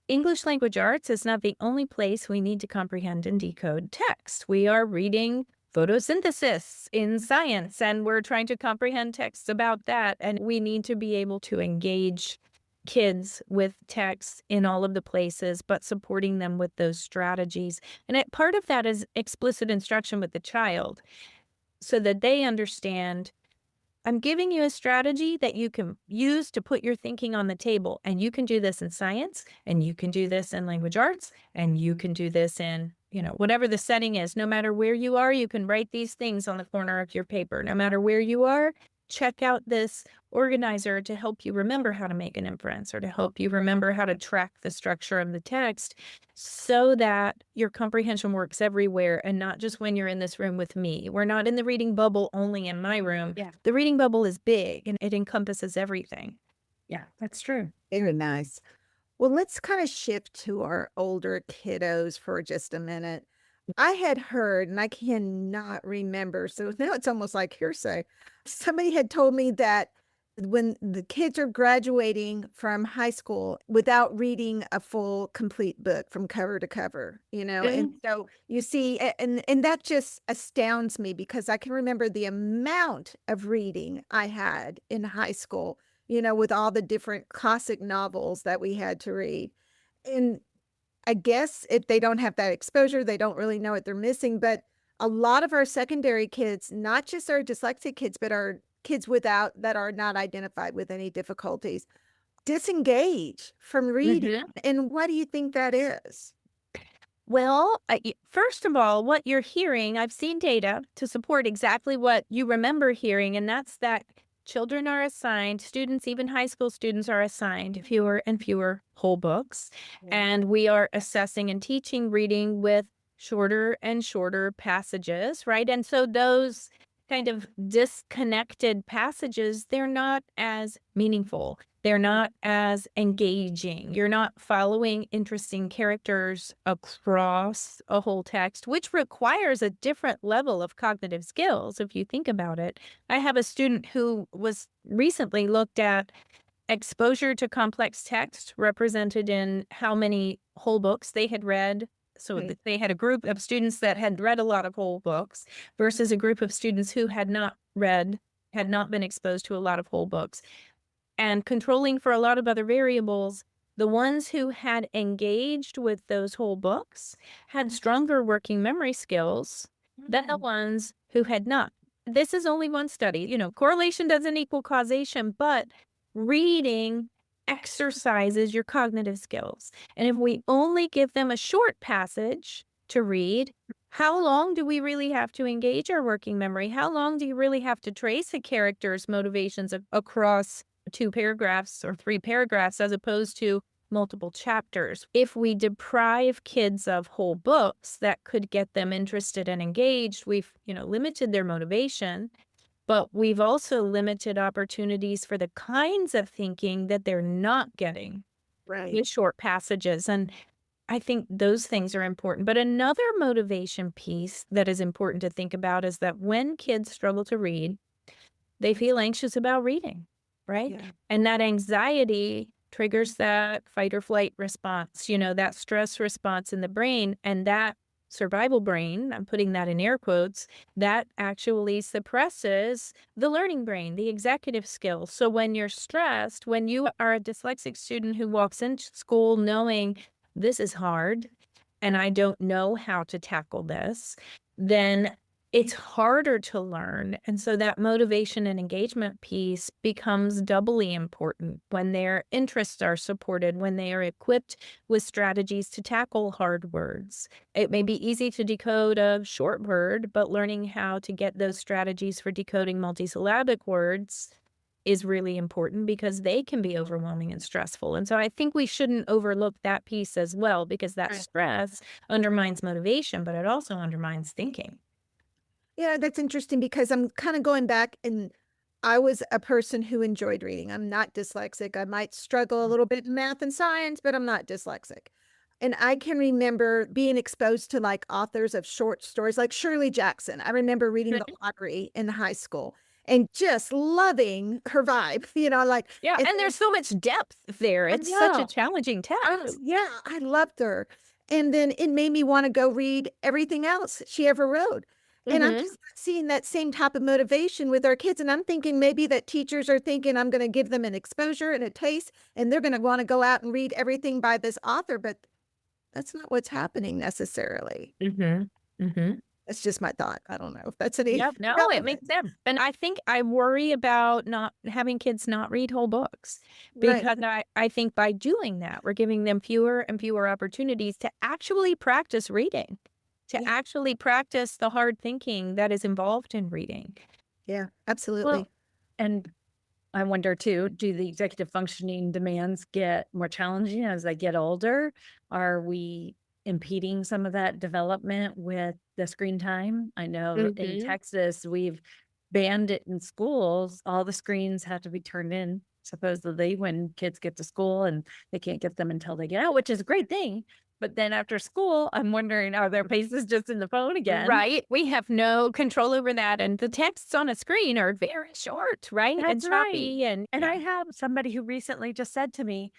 English language arts is not the only place we need to comprehend and decode text. We are reading photosynthesis in science, and we're trying to comprehend texts about that. And we need to be able to engage kids with text in all of the places, but supporting them with those strategies. And part of that is explicit instruction with the child so that they understand I'm giving you a strategy that you can use to put your thinking on the table. And you can do this in science, and you can do this in language arts, and you can do this in, whatever the setting is. No matter where you are, you can write these things on the corner of your paper. No matter where you are, check out this organizer to help you remember how to make an inference or to help you remember how to track the structure of the text so that your comprehension works everywhere and not just when you're in this room with me. We're not in the reading bubble only in my room. Yeah. The reading bubble is big and it encompasses everything. Yeah, that's true. Very nice. Well, let's kind of shift to our older kiddos for just a minute. I had heard, and I cannot remember, so now it's almost like hearsay. Somebody had told me that when the kids are graduating from high school without reading a full complete book from cover to cover, and Mm. so you see, and that just astounds me because I can remember the amount of reading I had in high school, with all the different classic novels that we had to read. And I guess if they don't have that exposure, they don't really know what they're missing. But a lot of our secondary kids, not just our dyslexic kids, but our kids without that are not identified with any difficulties, disengage from reading. Mhm. And what do you think that is? Well, first of all, what you're hearing, I've seen data to support exactly what you remember hearing, and that's that children are assigned, students, even high school students, are assigned fewer and fewer whole books. Yeah. And we are assessing and teaching reading with shorter and shorter passages, right? And so those kind of disconnected passages, they're not as meaningful. They're not as engaging. You're not following interesting characters across a whole text, which requires a different level of cognitive skills, if you think about it. I have a student who was recently looked at exposure to complex text represented in how many whole books they had read. So Right. they had a group of students that had read a lot of whole books versus a group of students who had not read, had not been exposed to a lot of whole books. And controlling for a lot of other variables, the ones who had engaged with those whole books had stronger working memory skills than the Mm. ones who had not. This is only one study. Correlation doesn't equal causation, but reading exercises your cognitive skills. And if we only give them a short passage to read, how long do we really have to engage our working memory? How long do you really have to trace a character's motivations across 2 paragraphs or 3 paragraphs as opposed to multiple chapters? If we deprive kids of whole books that could get them interested and engaged, we've, limited their motivation, but we've also limited opportunities for the kinds of thinking that they're not getting Right. with short passages. And I think those things are important. But another motivation piece that is important to think about is that when kids struggle to read, they feel anxious about reading, right? Yeah. And that anxiety triggers that fight or flight response, that stress response in the brain. And that survival brain, I'm putting that in air quotes, that actually suppresses the learning brain, the executive skills. So when you're stressed, when you are a dyslexic student who walks into school knowing this is hard and I don't know how to tackle this, then it's harder to learn. And so that motivation and engagement piece becomes doubly important when their interests are supported, when they are equipped with strategies to tackle hard words. It may be easy to decode a short word, but learning how to get those strategies for decoding multisyllabic words is really important because they can be overwhelming and stressful. And so I think we shouldn't overlook that piece as well because that Right. stress undermines motivation, but it also undermines thinking. Yeah, that's interesting because I'm kind of going back and I was a person who enjoyed reading. I'm not dyslexic. I might struggle a little bit in math and science, but I'm not dyslexic. And I can remember being exposed to like authors of short stories like Shirley Jackson. I remember reading The Lottery in high school and just loving her vibe, like, Yeah, and and there's so much depth there. I It's such a know. challenging text. Yeah, I loved her. And then it made me wanna go read everything else she ever wrote. And I'm Mhm. just not seeing that same type of motivation with our kids, and I'm thinking maybe that teachers are thinking I'm gonna give them an exposure and a taste, and they're gonna wanna go out and read everything by this author, but that's not what's happening necessarily. Mhm. Mhm. That's just my thought. I don't know if that's any Yep, no, it makes relevant. sense. And I think I worry about not having kids not read whole books Right. because I think by doing that, we're giving them fewer and fewer opportunities to actually practice reading, to Yeah, actually practice the hard thinking that is involved in reading. yeah, Well, absolutely. and I wonder too, do the executive functioning demands get more challenging as they get older? Are we impeding some of that development with the screen time? I know in Mhm. Texas, we've banned it in schools. All the screens have to be turned in supposedly when kids get to school and they can't get them until they get out, which is a great thing. But then after school, I'm wondering, are their faces just in the phone again? Right, we have no control over that, and the texts on a screen are very short, right, and That's right. choppy, and And yeah. I have somebody who recently just said to me,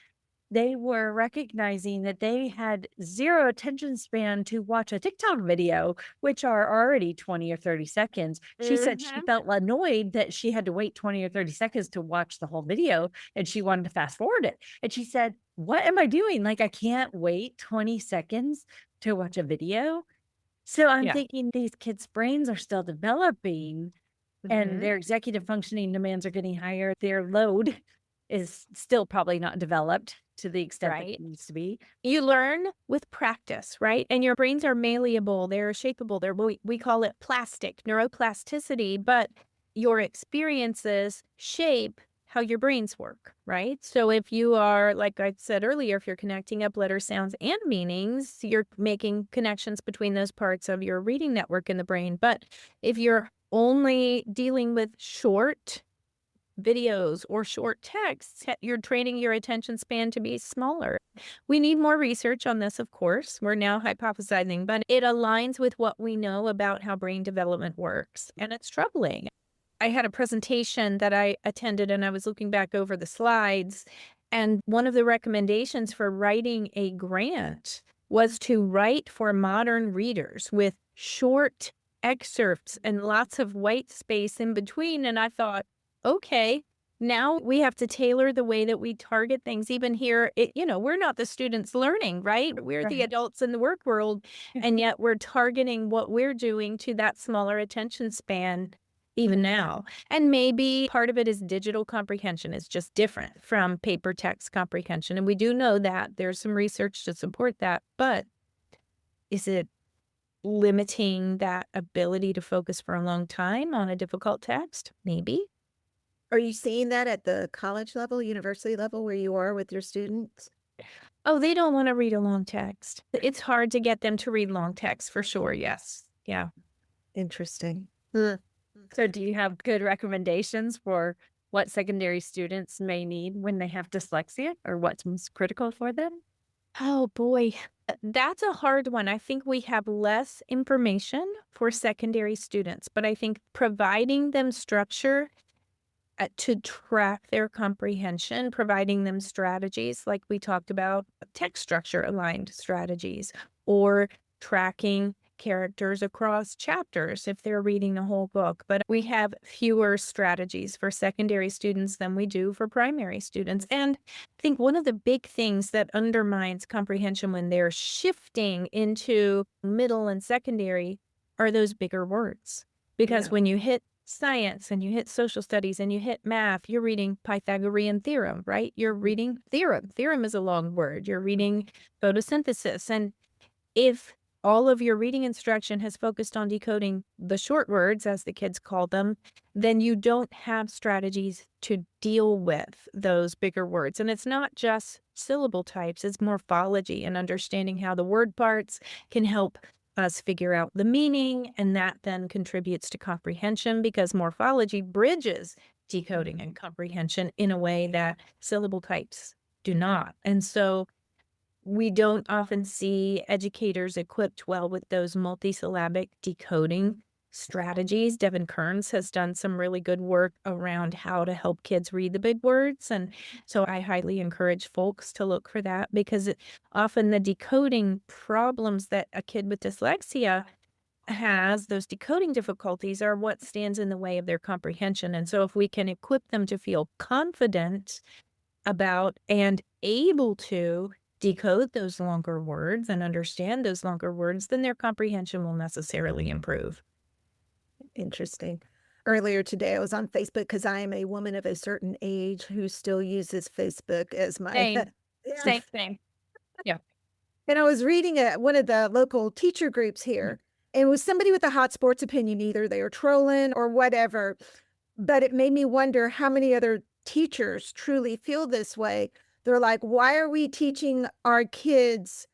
they were recognizing that they had 0 attention span to watch a TikTok video, which are already 20 or 30 seconds. She said she Mhm. felt annoyed that she had to wait 20 or 30 seconds to watch the whole video, and she wanted to fast forward it. And she said, "What am I doing? Like, I can't wait 20 seconds to watch a video?" So I'm Yeah. thinking these kids' brains are still developing and Mhm. their executive functioning demands are getting higher. Their load is still probably not developed to the extent that it Right. needs to be. You learn with practice, right? And your brains are malleable, they're shapeable, we call it plastic, neuroplasticity, but your experiences shape how your brains work, right? So if you are, like I said earlier, if you're connecting up letter sounds and meanings, you're making connections between those parts of your reading network in the brain. But if you're only dealing with short videos or short texts, you're training your attention span to be smaller. We need more research on this, of course. We're now hypothesizing, but it aligns with what we know about how brain development works, and it's troubling. I had a presentation that I attended and I was looking back over the slides, and one of the recommendations for writing a grant was to write for modern readers with short excerpts and lots of white space in between. And I thought, okay, now we have to tailor the way that we target things. Even here, we're not the students learning, right? We're the Right. adults in the work world. And yet we're targeting what we're doing to that smaller attention span even now. And maybe part of it is digital comprehension is just different from paper text comprehension. And we do know that there's some research to support that. But is it limiting that ability to focus for a long time on a difficult text? Maybe. Are you seeing that at the college level, university level where you are with your students? Oh, they don't wanna read a long text. It's hard to get them to read long text for sure, yes. Yeah. Interesting. Huh. So do you have good recommendations for what secondary students may need when they have dyslexia or what's most critical for them? Oh, boy. That's a hard one. I think we have less information for secondary students, but I think providing them structure to track their comprehension, providing them strategies like we talked about, text structure aligned strategies, or tracking characters across chapters if they're reading a whole book. But we have fewer strategies for secondary students than we do for primary students. And I think one of the big things that undermines comprehension when they're shifting into middle and secondary are those bigger words. Because Yeah. when you hit science and you hit social studies and you hit math, you're reading Pythagorean theorem, right? You're reading theorem. Theorem is a long word. You're reading photosynthesis. And if all of your reading instruction has focused on decoding the short words, as the kids call them, then you don't have strategies to deal with those bigger words. And it's not just syllable types, it's morphology and understanding how the word parts can help us figure out the meaning. And that then contributes to comprehension because morphology bridges decoding and comprehension in a way that syllable types do not. And so we don't often see educators equipped well with those multisyllabic decoding strategies. Devin Kearns has done some really good work around how to help kids read the big words. And so I highly encourage folks to look for that because often the decoding problems that a kid with dyslexia has, those decoding difficulties, are what stands in the way of their comprehension. And so if we can equip them to feel confident about and able to decode those longer words and understand those longer words, then their comprehension will necessarily improve. Interesting. Earlier today, I was on Facebook because I am a woman of a certain age who still uses Facebook as my Same, yeah. same. Yeah. And I was reading one of the local teacher groups here, and it was somebody with a hot sports opinion. Either they were trolling or whatever, but it made me wonder how many other teachers truly feel this way. They're like, why are we teaching our kids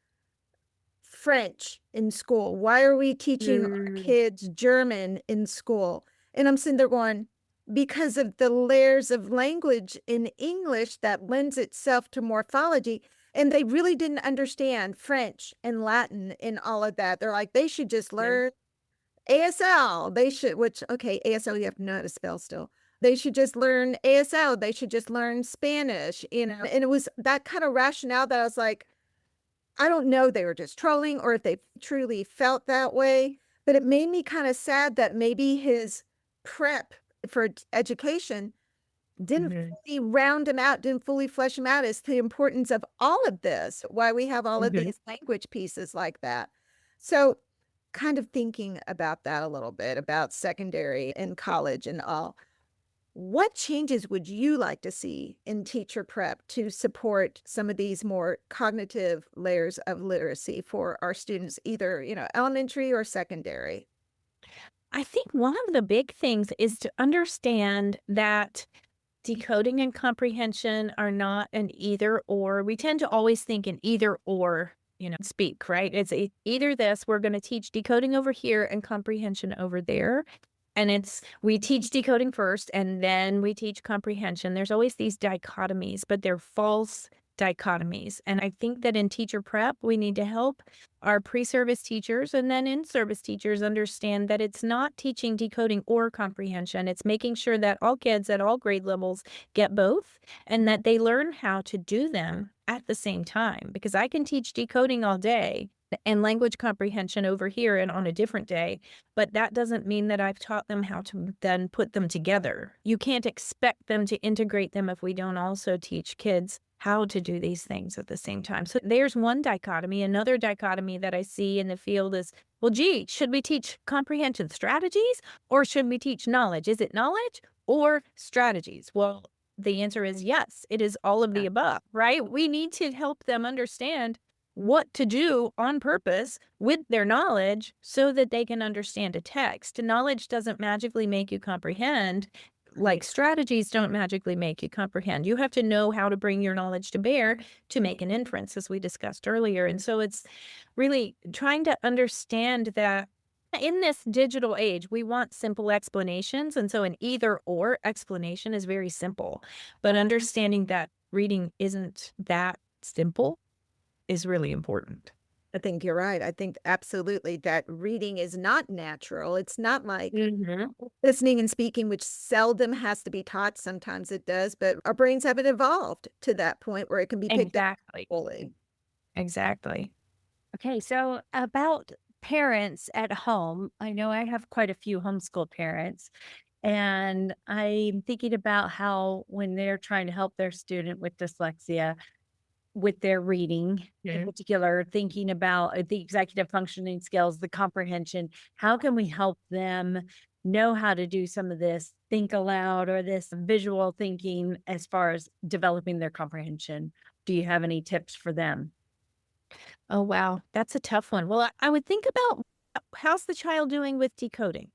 French in school? Why are we teaching our Mm, kids German in school? And I'm sitting there going, because of the layers of language in English that lends itself to morphology. And they really didn't understand French and Latin and all of that. They're like, they should just yeah. learn ASL. They should, which, okay, ASL, you have to know how to spell still. They should just learn ASL. They should just learn Spanish, you know? And it was that kind of rationale that I was like, I don't know, they were just trolling or if they truly felt that way, but it made me kind of sad that maybe his prep for education didn't Mhm, fully round him out, didn't fully flesh him out as to the importance of all of this, why we have all of mhm. these language pieces like that. So, kind of thinking about that a little bit, about secondary and college and all. What changes would you like to see in teacher prep to support some of these more cognitive layers of literacy for our students, either, elementary or secondary? I think one of the big things is to understand that decoding and comprehension are not an either or. We tend to always think in either or, speak, right? It's either this, we're going to teach decoding over here and comprehension over there. And we teach decoding first and then we teach comprehension. There's always these dichotomies, but they're false dichotomies. And I think that in teacher prep, we need to help our pre-service teachers and then in-service teachers understand that it's not teaching decoding or comprehension. It's making sure that all kids at all grade levels get both and that they learn how to do them at the same time. Because I can teach decoding all day and language comprehension over here and on a different day, but that doesn't mean that I've taught them how to then put them together. You can't expect them to integrate them if we don't also teach kids how to do these things at the same time. So there's one dichotomy. Another dichotomy that I see in the field is, well, gee, should we teach comprehension strategies or should we teach knowledge? Is it knowledge or strategies? Well, the answer is yes, it is all of the above, right? We need to help them understand what to do on purpose with their knowledge so that they can understand a text. Knowledge doesn't magically make you comprehend, like strategies don't magically make you comprehend. You have to know how to bring your knowledge to bear to make an inference, as we discussed earlier. And so it's really trying to understand that in this digital age, we want simple explanations. And so an either or explanation is very simple. But understanding that reading isn't that simple is really important. I think you're right. I think absolutely that reading is not natural. It's not like Mhm. listening and speaking, which seldom has to be taught. Sometimes it does, but our brains haven't evolved to that point where it can be picked up Exactly. fully. Exactly. Okay, so about parents at home, I know I have quite a few homeschool parents, and I'm thinking about how when they're trying to help their student with dyslexia, with their reading in particular, thinking about the executive functioning skills, the comprehension, how can we help them know how to do some of this think aloud or this visual thinking as far as developing their comprehension? Do you have any tips for them? Oh, wow. That's a tough one. Well, I would think about how's the child doing with decoding?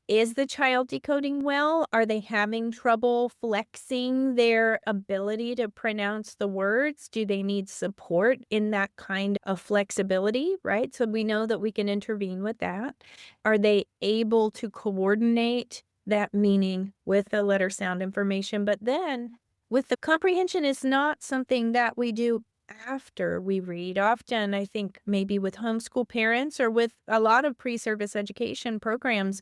Is the child decoding well? Are they having trouble flexing their ability to pronounce the words? Do they need support in that kind of flexibility? Right. So we know that we can intervene with that. Are they able to coordinate that meaning with the letter sound information? But then with the comprehension is not something that we do after we read. Often, I think maybe with homeschool parents or with a lot of pre service education programs,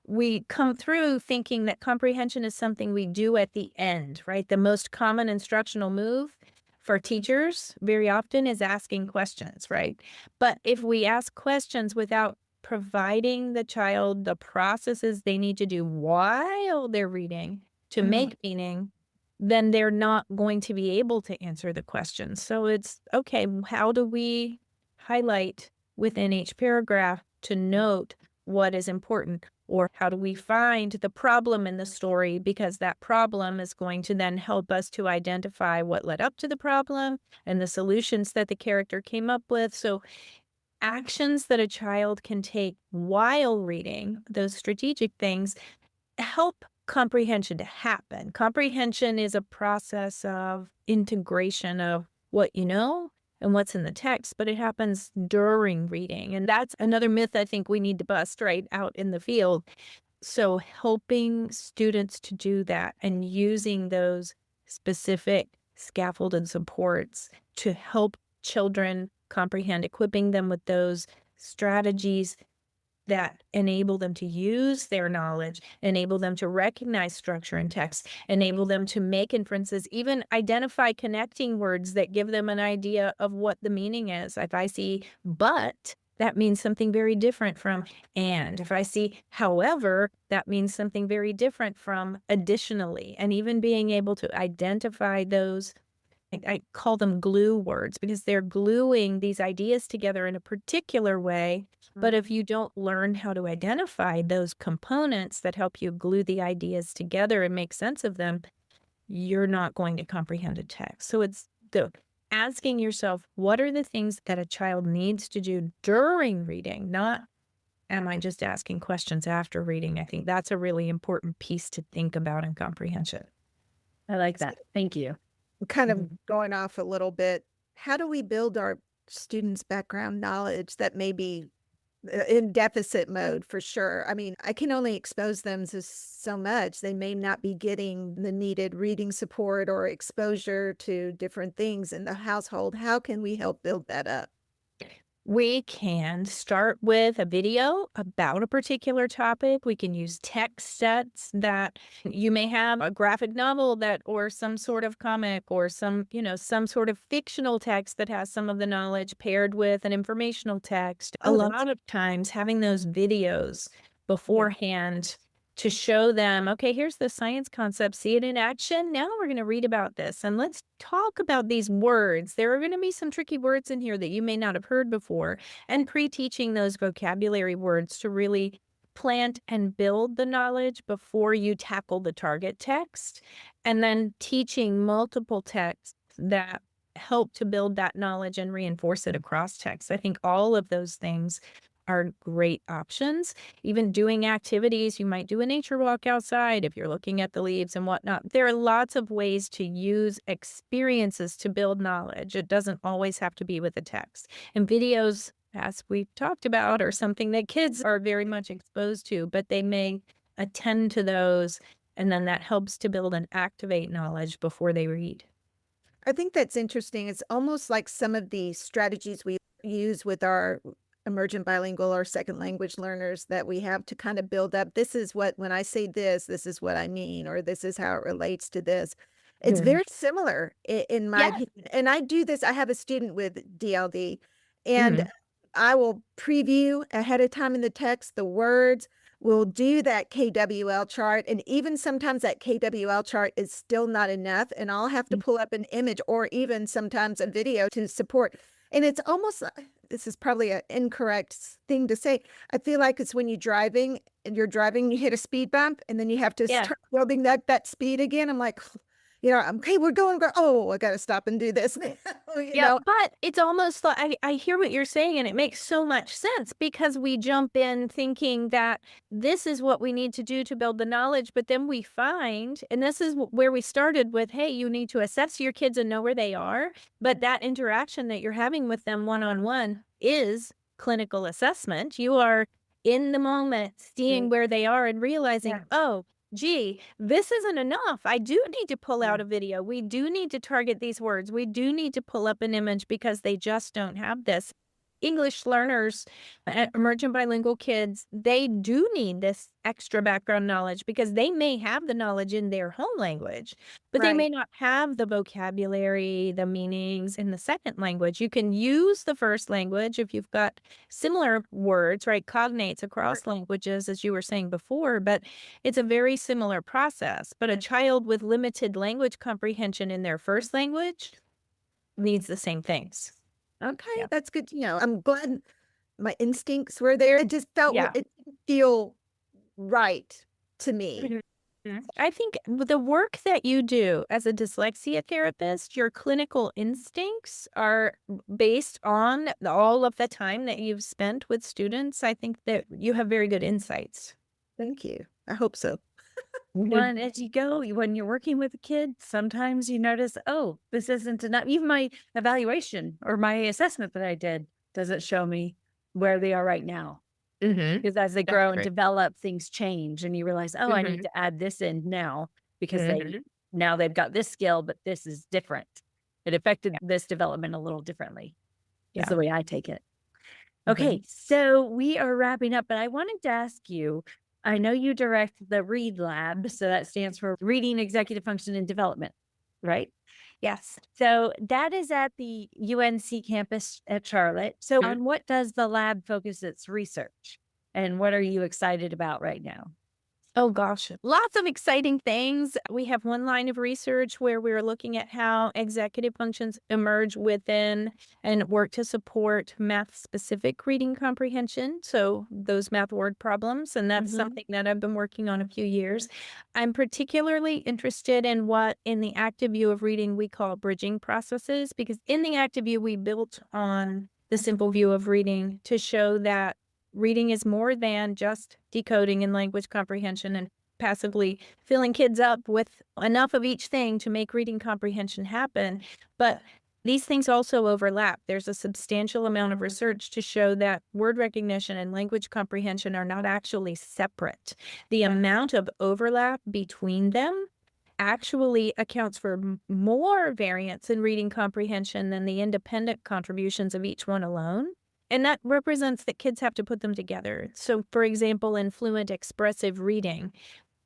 we come through thinking that comprehension is something we do at the end, right? The most common instructional move for teachers very often is asking questions, right? But if we ask questions without providing the child the processes they need to do while they're reading to Mm. make meaning, then they're not going to be able to answer the questions. So it's okay, how do we highlight within each paragraph to note what is important? Or how do we find the problem in the story? Because that problem is going to then help us to identify what led up to the problem and the solutions that the character came up with. So, actions that a child can take while reading, those strategic things, help comprehension to happen. Comprehension is a process of integration of what you know and what's in the text, but it happens during reading. And that's another myth I think we need to bust right out in the field. So, helping students to do that and using those specific scaffolded supports to help children comprehend, equipping them with those strategies that enable them to use their knowledge, enable them to recognize structure in text, enable them to make inferences, even identify connecting words that give them an idea of what the meaning is. If I see but, that means something very different from and. If I see however, that means something very different from additionally. And even being able to identify those I call them glue words because they're gluing these ideas together in a particular way. But if you don't learn how to identify those components that help you glue the ideas together and make sense of them, you're not going to comprehend a text. So it's the asking yourself, what are the things that a child needs to do during reading, not am I just asking questions after reading? I think that's a really important piece to think about in comprehension. I like that. Thank you. Kind of Mhm. going off a little bit, how do we build our students' background knowledge that may be in deficit mode for sure? I mean, I can only expose them to so much. They may not be getting the needed reading support or exposure to different things in the household. How can we help build that up? We can start with a video about a particular topic. We can use text sets that you may have a graphic novel that, or some sort of comic, or some sort of fictional text that has some of the knowledge paired with an informational text. A Oh, that's lot of times, having those videos yeah. beforehand to show them, okay, here's the science concept, see it in action. Now we're going to read about this and let's talk about these words. There are going to be some tricky words in here that you may not have heard before, and pre teaching those vocabulary words to really plant and build the knowledge before you tackle the target text, and then teaching multiple texts that help to build that knowledge and reinforce it across text. I think all of those things are great options. Even doing activities, you might do a nature walk outside if you're looking at the leaves and whatnot. There are lots of ways to use experiences to build knowledge. It doesn't always have to be with a text. And videos, as we've talked about, are something that kids are very much exposed to, but they may attend to those. And then that helps to build and activate knowledge before they read. I think that's interesting. It's almost like some of the strategies we use with our emergent bilingual or second language learners that we have to kind of build up. This is what, when I say this is what I mean, or this is how it relates to this. It's Mhm. very similar in my Yeah. opinion. And I do this. I have a student with DLD, and Mhm. I will preview ahead of time in the text the words. We'll do that KWL chart. And even sometimes that KWL chart is still not enough. And I'll have to Mm. pull up an image or even sometimes a video to support. And it's almost, this is probably an incorrect thing to say. I feel like it's when you're driving and you hit a speed bump and then you have to Yeah. start building that speed again. I'm like, okay, we're going, oh, I got to stop and do this. you Yeah, know, but it's almost like I hear what you're saying, and it makes so much sense because we jump in thinking that this is what we need to do to build the knowledge, but then we find, and this is where we started with, hey, you need to assess your kids and know where they are, but that interaction that you're having with them one-on-one is clinical assessment. You are in the moment, seeing Mm, where they are and realizing, Yeah. oh, gee, this isn't enough. I do need to pull Yeah. out a video. We do need to target these words. We do need to pull up an image because they just don't have this. English learners, emergent bilingual kids, they do need this extra background knowledge because they may have the knowledge in their home language, but they right. may not have the vocabulary, the meanings in the second language. You can use the first language if you've got similar words, right? Cognates across languages, as you were saying before, but it's a very similar process. But a child with limited language comprehension in their first language needs the same things. Okay, Yeah. that's good to know. I'm glad my instincts were there. It just felt, Yeah. it didn't feel right to me. Mhm. I think the work that you do as a dyslexia therapist, your clinical instincts are based on all of the time that you've spent with students. I think that you have very good insights. Thank you. I hope so. One, as you go, when you're working with a kid, sometimes you notice, oh, this isn't enough. Even my evaluation or my assessment that I did doesn't show me where they are right now. Mhm. Because as they That's grow and great. develop, things change, and you realize, oh, I need Mhm. to add this in now because Mhm. now they've got this skill, but this is different. It affected Yeah. this development a little differently. Is Yeah. the way I take it. Mhm. Okay, so we are wrapping up, but I wanted to ask you, I know you direct the READ Lab, so that stands for Reading Executive Function and Development, right? Yes. So that is at the UNC campus at Charlotte. So Mhm. on what does the lab focus its research? And what are you excited about right now? Oh gosh, lots of exciting things. We have one line of research where we're looking at how executive functions emerge within and work to support math specific reading comprehension. So, those math word problems. And that's Mhm. something that I've been working on a few years. I'm particularly interested in what in the active view of reading we call bridging processes, because in the active view, we built on the simple view of reading to show that reading is more than just decoding and language comprehension and passively filling kids up with enough of each thing to make reading comprehension happen. But these things also overlap. There's a substantial amount of research to show that word recognition and language comprehension are not actually separate. The amount of overlap between them actually accounts for more variance in reading comprehension than the independent contributions of each one alone. And that represents that kids have to put them together. So, for example, in fluent expressive reading,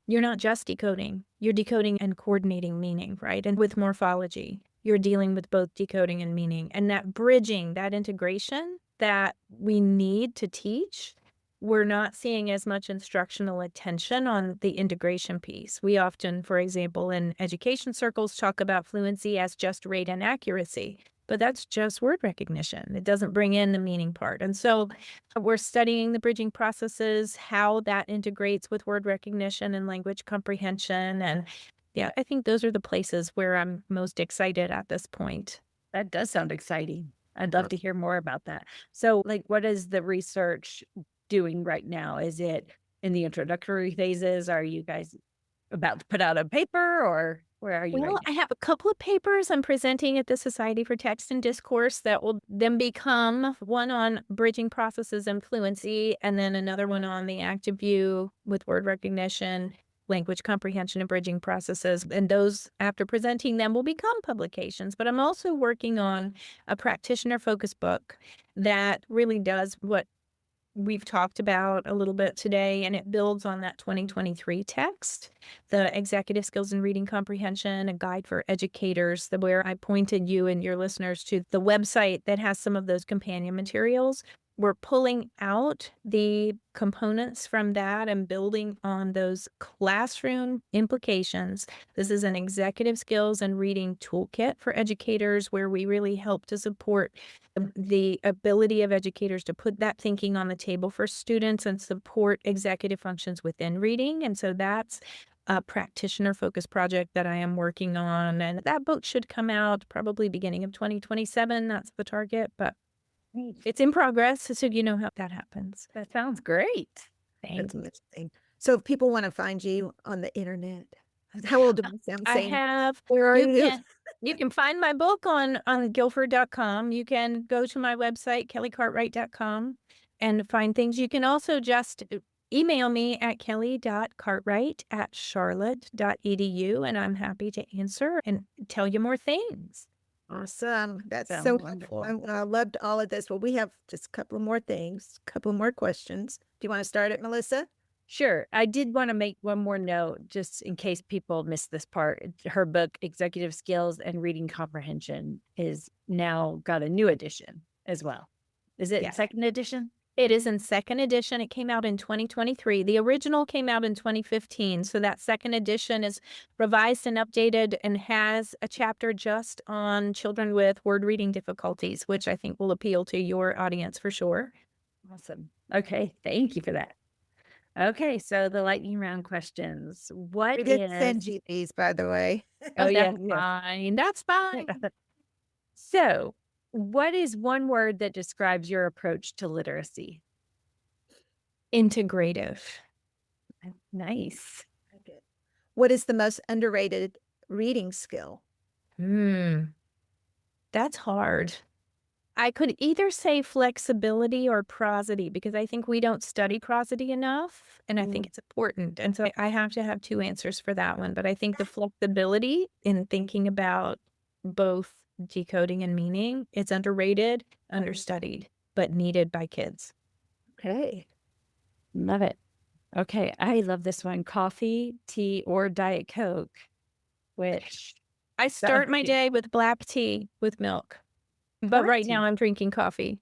you're not just decoding, you're decoding and coordinating meaning, right? And with morphology, you're dealing with both decoding and meaning. And that bridging, that integration that we need to teach, we're not seeing as much instructional attention on the integration piece. We often, for example, in education circles, talk about fluency as just rate and accuracy, but that's just word recognition. It doesn't bring in the meaning part. And so we're studying the bridging processes, how that integrates with word recognition and language comprehension. And yeah, I think those are the places where I'm most excited at this point. That does sound exciting. I'd love to hear more about that. So, like, what is the research doing right now? Is it in the introductory phases? Are you guys about to put out a paper or where are you right Well, now? I have a couple of papers I'm presenting at the Society for Text and Discourse that will then become one on bridging processes and fluency, and then another one on the active view with word recognition, language comprehension, and bridging processes. And those, after presenting them, will become publications. But I'm also working on a practitioner focused book that really does what we've talked about a little bit today, and it builds on that 2023 text, the Executive Skills in Reading Comprehension, a guide for educators, where I pointed you and your listeners to the website that has some of those companion materials. We're pulling out the components from that and building on those classroom implications. This is an executive skills and reading toolkit for educators where we really help to support the ability of educators to put that thinking on the table for students and support executive functions within reading. And so that's a practitioner-focused project that I am working on. And that book should come out probably beginning of 2027. That's the target, but it's in progress, so you know how that happens. That sounds great. That's amazing. So if people want to find you on the internet, how old do I sound I saying? have Where are you? you can find my book on guilford.com. You can go to my website, kellycartwright.com, and find things. You can also just email me at kelly.cartwright@charlotte.edu, and I'm happy to answer and tell you more things. Awesome. That's Sounds so wonderful. wonderful. I loved all of this. Well, we have just a couple of more things, a couple more questions. Do you want to start it, Melissa? Sure. I did want to make one more note just in case people missed this part. Her book, Executive Skills and Reading Comprehension, is now got a new edition as well. Is it Yes. second edition? It is in second edition. It came out in 2023. The original came out in 2015. So that second edition is revised and updated and has a chapter just on children with word reading difficulties, which I think will appeal to your audience for sure. Awesome. Okay. Thank you for that. Okay. So the lightning round questions. What We did is... send you these, by the way. Oh, yeah. That's fine. That's fine. So, what is one word that describes your approach to literacy? Integrative. Nice. Okay. What is the most underrated reading skill? That's hard. I could either say flexibility or prosody because I think we don't study prosody enough, and I think it's important. And so I have to have two answers for that one. But I think the flexibility in thinking about both decoding and meaning, it's underrated, understudied, but needed by kids. Okay. Love it. Okay. I love this one. Coffee, tea, or Diet Coke, which I start my day with black tea with milk. But right now I'm drinking coffee.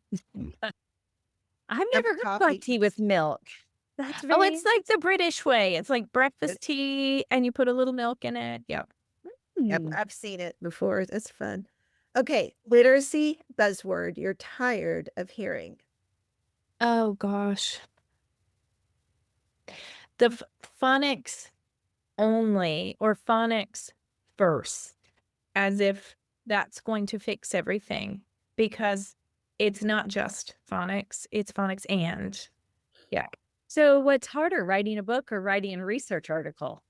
I've never heard coffee. black tea with milk. That's Oh, very... it's like the British way. It's like breakfast tea and you put a little milk in it. Yeah. Yep, I've seen it before. It's fun. Okay, literacy buzzword you're tired of hearing. Oh, gosh. The phonics only or phonics first, as if that's going to fix everything, because it's not just phonics, it's phonics and. Yeah. So what's harder, writing a book or writing a research article?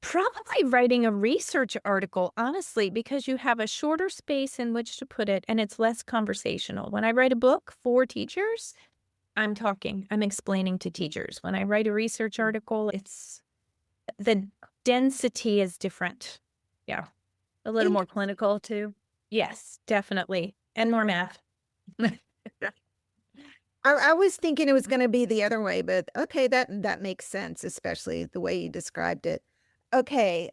Probably writing a research article, honestly, because you have a shorter space in which to put it and it's less conversational. When I write a book for teachers, I'm explaining to teachers. When I write a research article, the density is different. Yeah. A little more clinical too? Yes, definitely. And more math. I was thinking it was going to be the other way, but okay, that makes sense, especially the way you described it. Okay,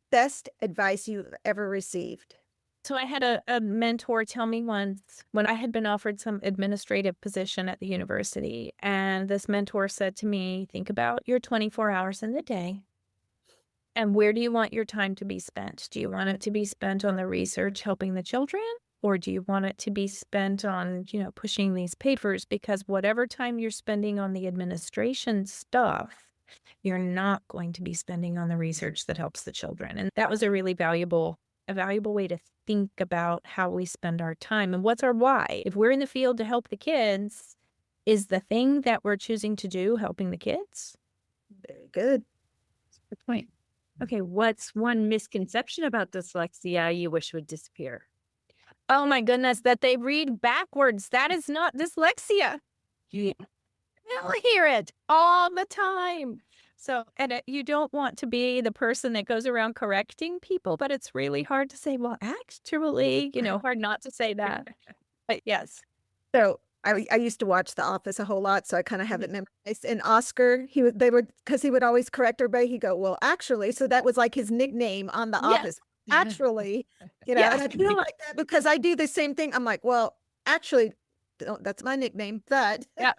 best advice you've ever received. So I had a mentor tell me once when I had been offered some administrative position at the university, and this mentor said to me, think about your 24 hours in the day. And where do you want your time to be spent? Do you want it to be spent on the research helping the children? Or do you want it to be spent on, pushing these papers? Because whatever time you're spending on the administration stuff, you're not going to be spending on the research that helps the children. And that was a really valuable way to think about how we spend our time and what's our why. If we're in the field to help the kids, is the thing that we're choosing to do helping the kids? Very good. Good point. Okay, what's one misconception about dyslexia you wish would disappear? Oh my goodness, that they read backwards. That is not dyslexia. Yeah. I'll hear it all the time. So, and you don't want to be the person that goes around correcting people, but it's really hard to say, well, actually, hard not to say that. Yes. So I used to watch The Office a whole lot, so I kind of have it memorized. And Oscar, because he would always correct everybody. He'd go, "Well, actually," so that was like his nickname on The Yes. Office. Actually, and Yes. I feel like that because I do the same thing. I'm like, "Well, actually, that's my nickname," but Yes.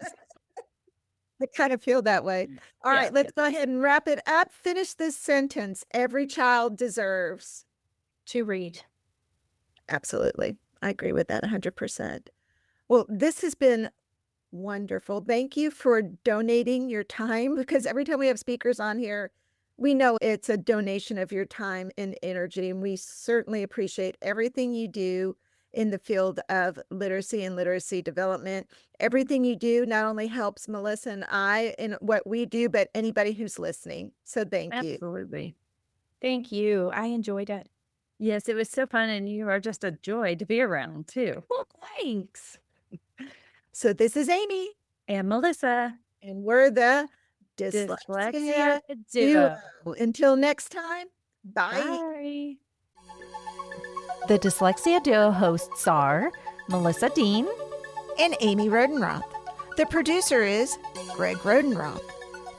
I kind of feel that way. All Yes. right, let's go ahead and wrap it up. Finish this sentence. Every child deserves. To read. Absolutely. I agree with that 100%. Well, this has been wonderful. Thank you for donating your time because every time we have speakers on here, we know it's a donation of your time and energy. And we certainly appreciate everything you do in the field of literacy and literacy development. Everything you do not only helps Melissa and I in what we do, but anybody who's listening. So thank you. Absolutely. Thank you. I enjoyed it. Yes, it was so fun, and you are just a joy to be around too. Well, thanks. So this is Amy, And Melissa, and we're the Dyslexia Dyslexia Duo. Duo. Until next time, bye. Bye. The Dyslexia Duo hosts are Melissa Dean. And Aimee Rodenroth. The producer is Greg Rodenroth.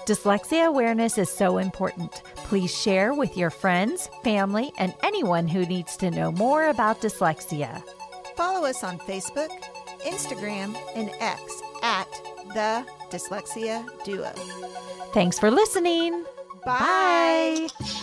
Dyslexia awareness is so important. Please share with your friends, family, and anyone who needs to know more about dyslexia. Follow us on Facebook, Instagram, and X at the Dyslexia Duo. Thanks for listening. Bye. Bye.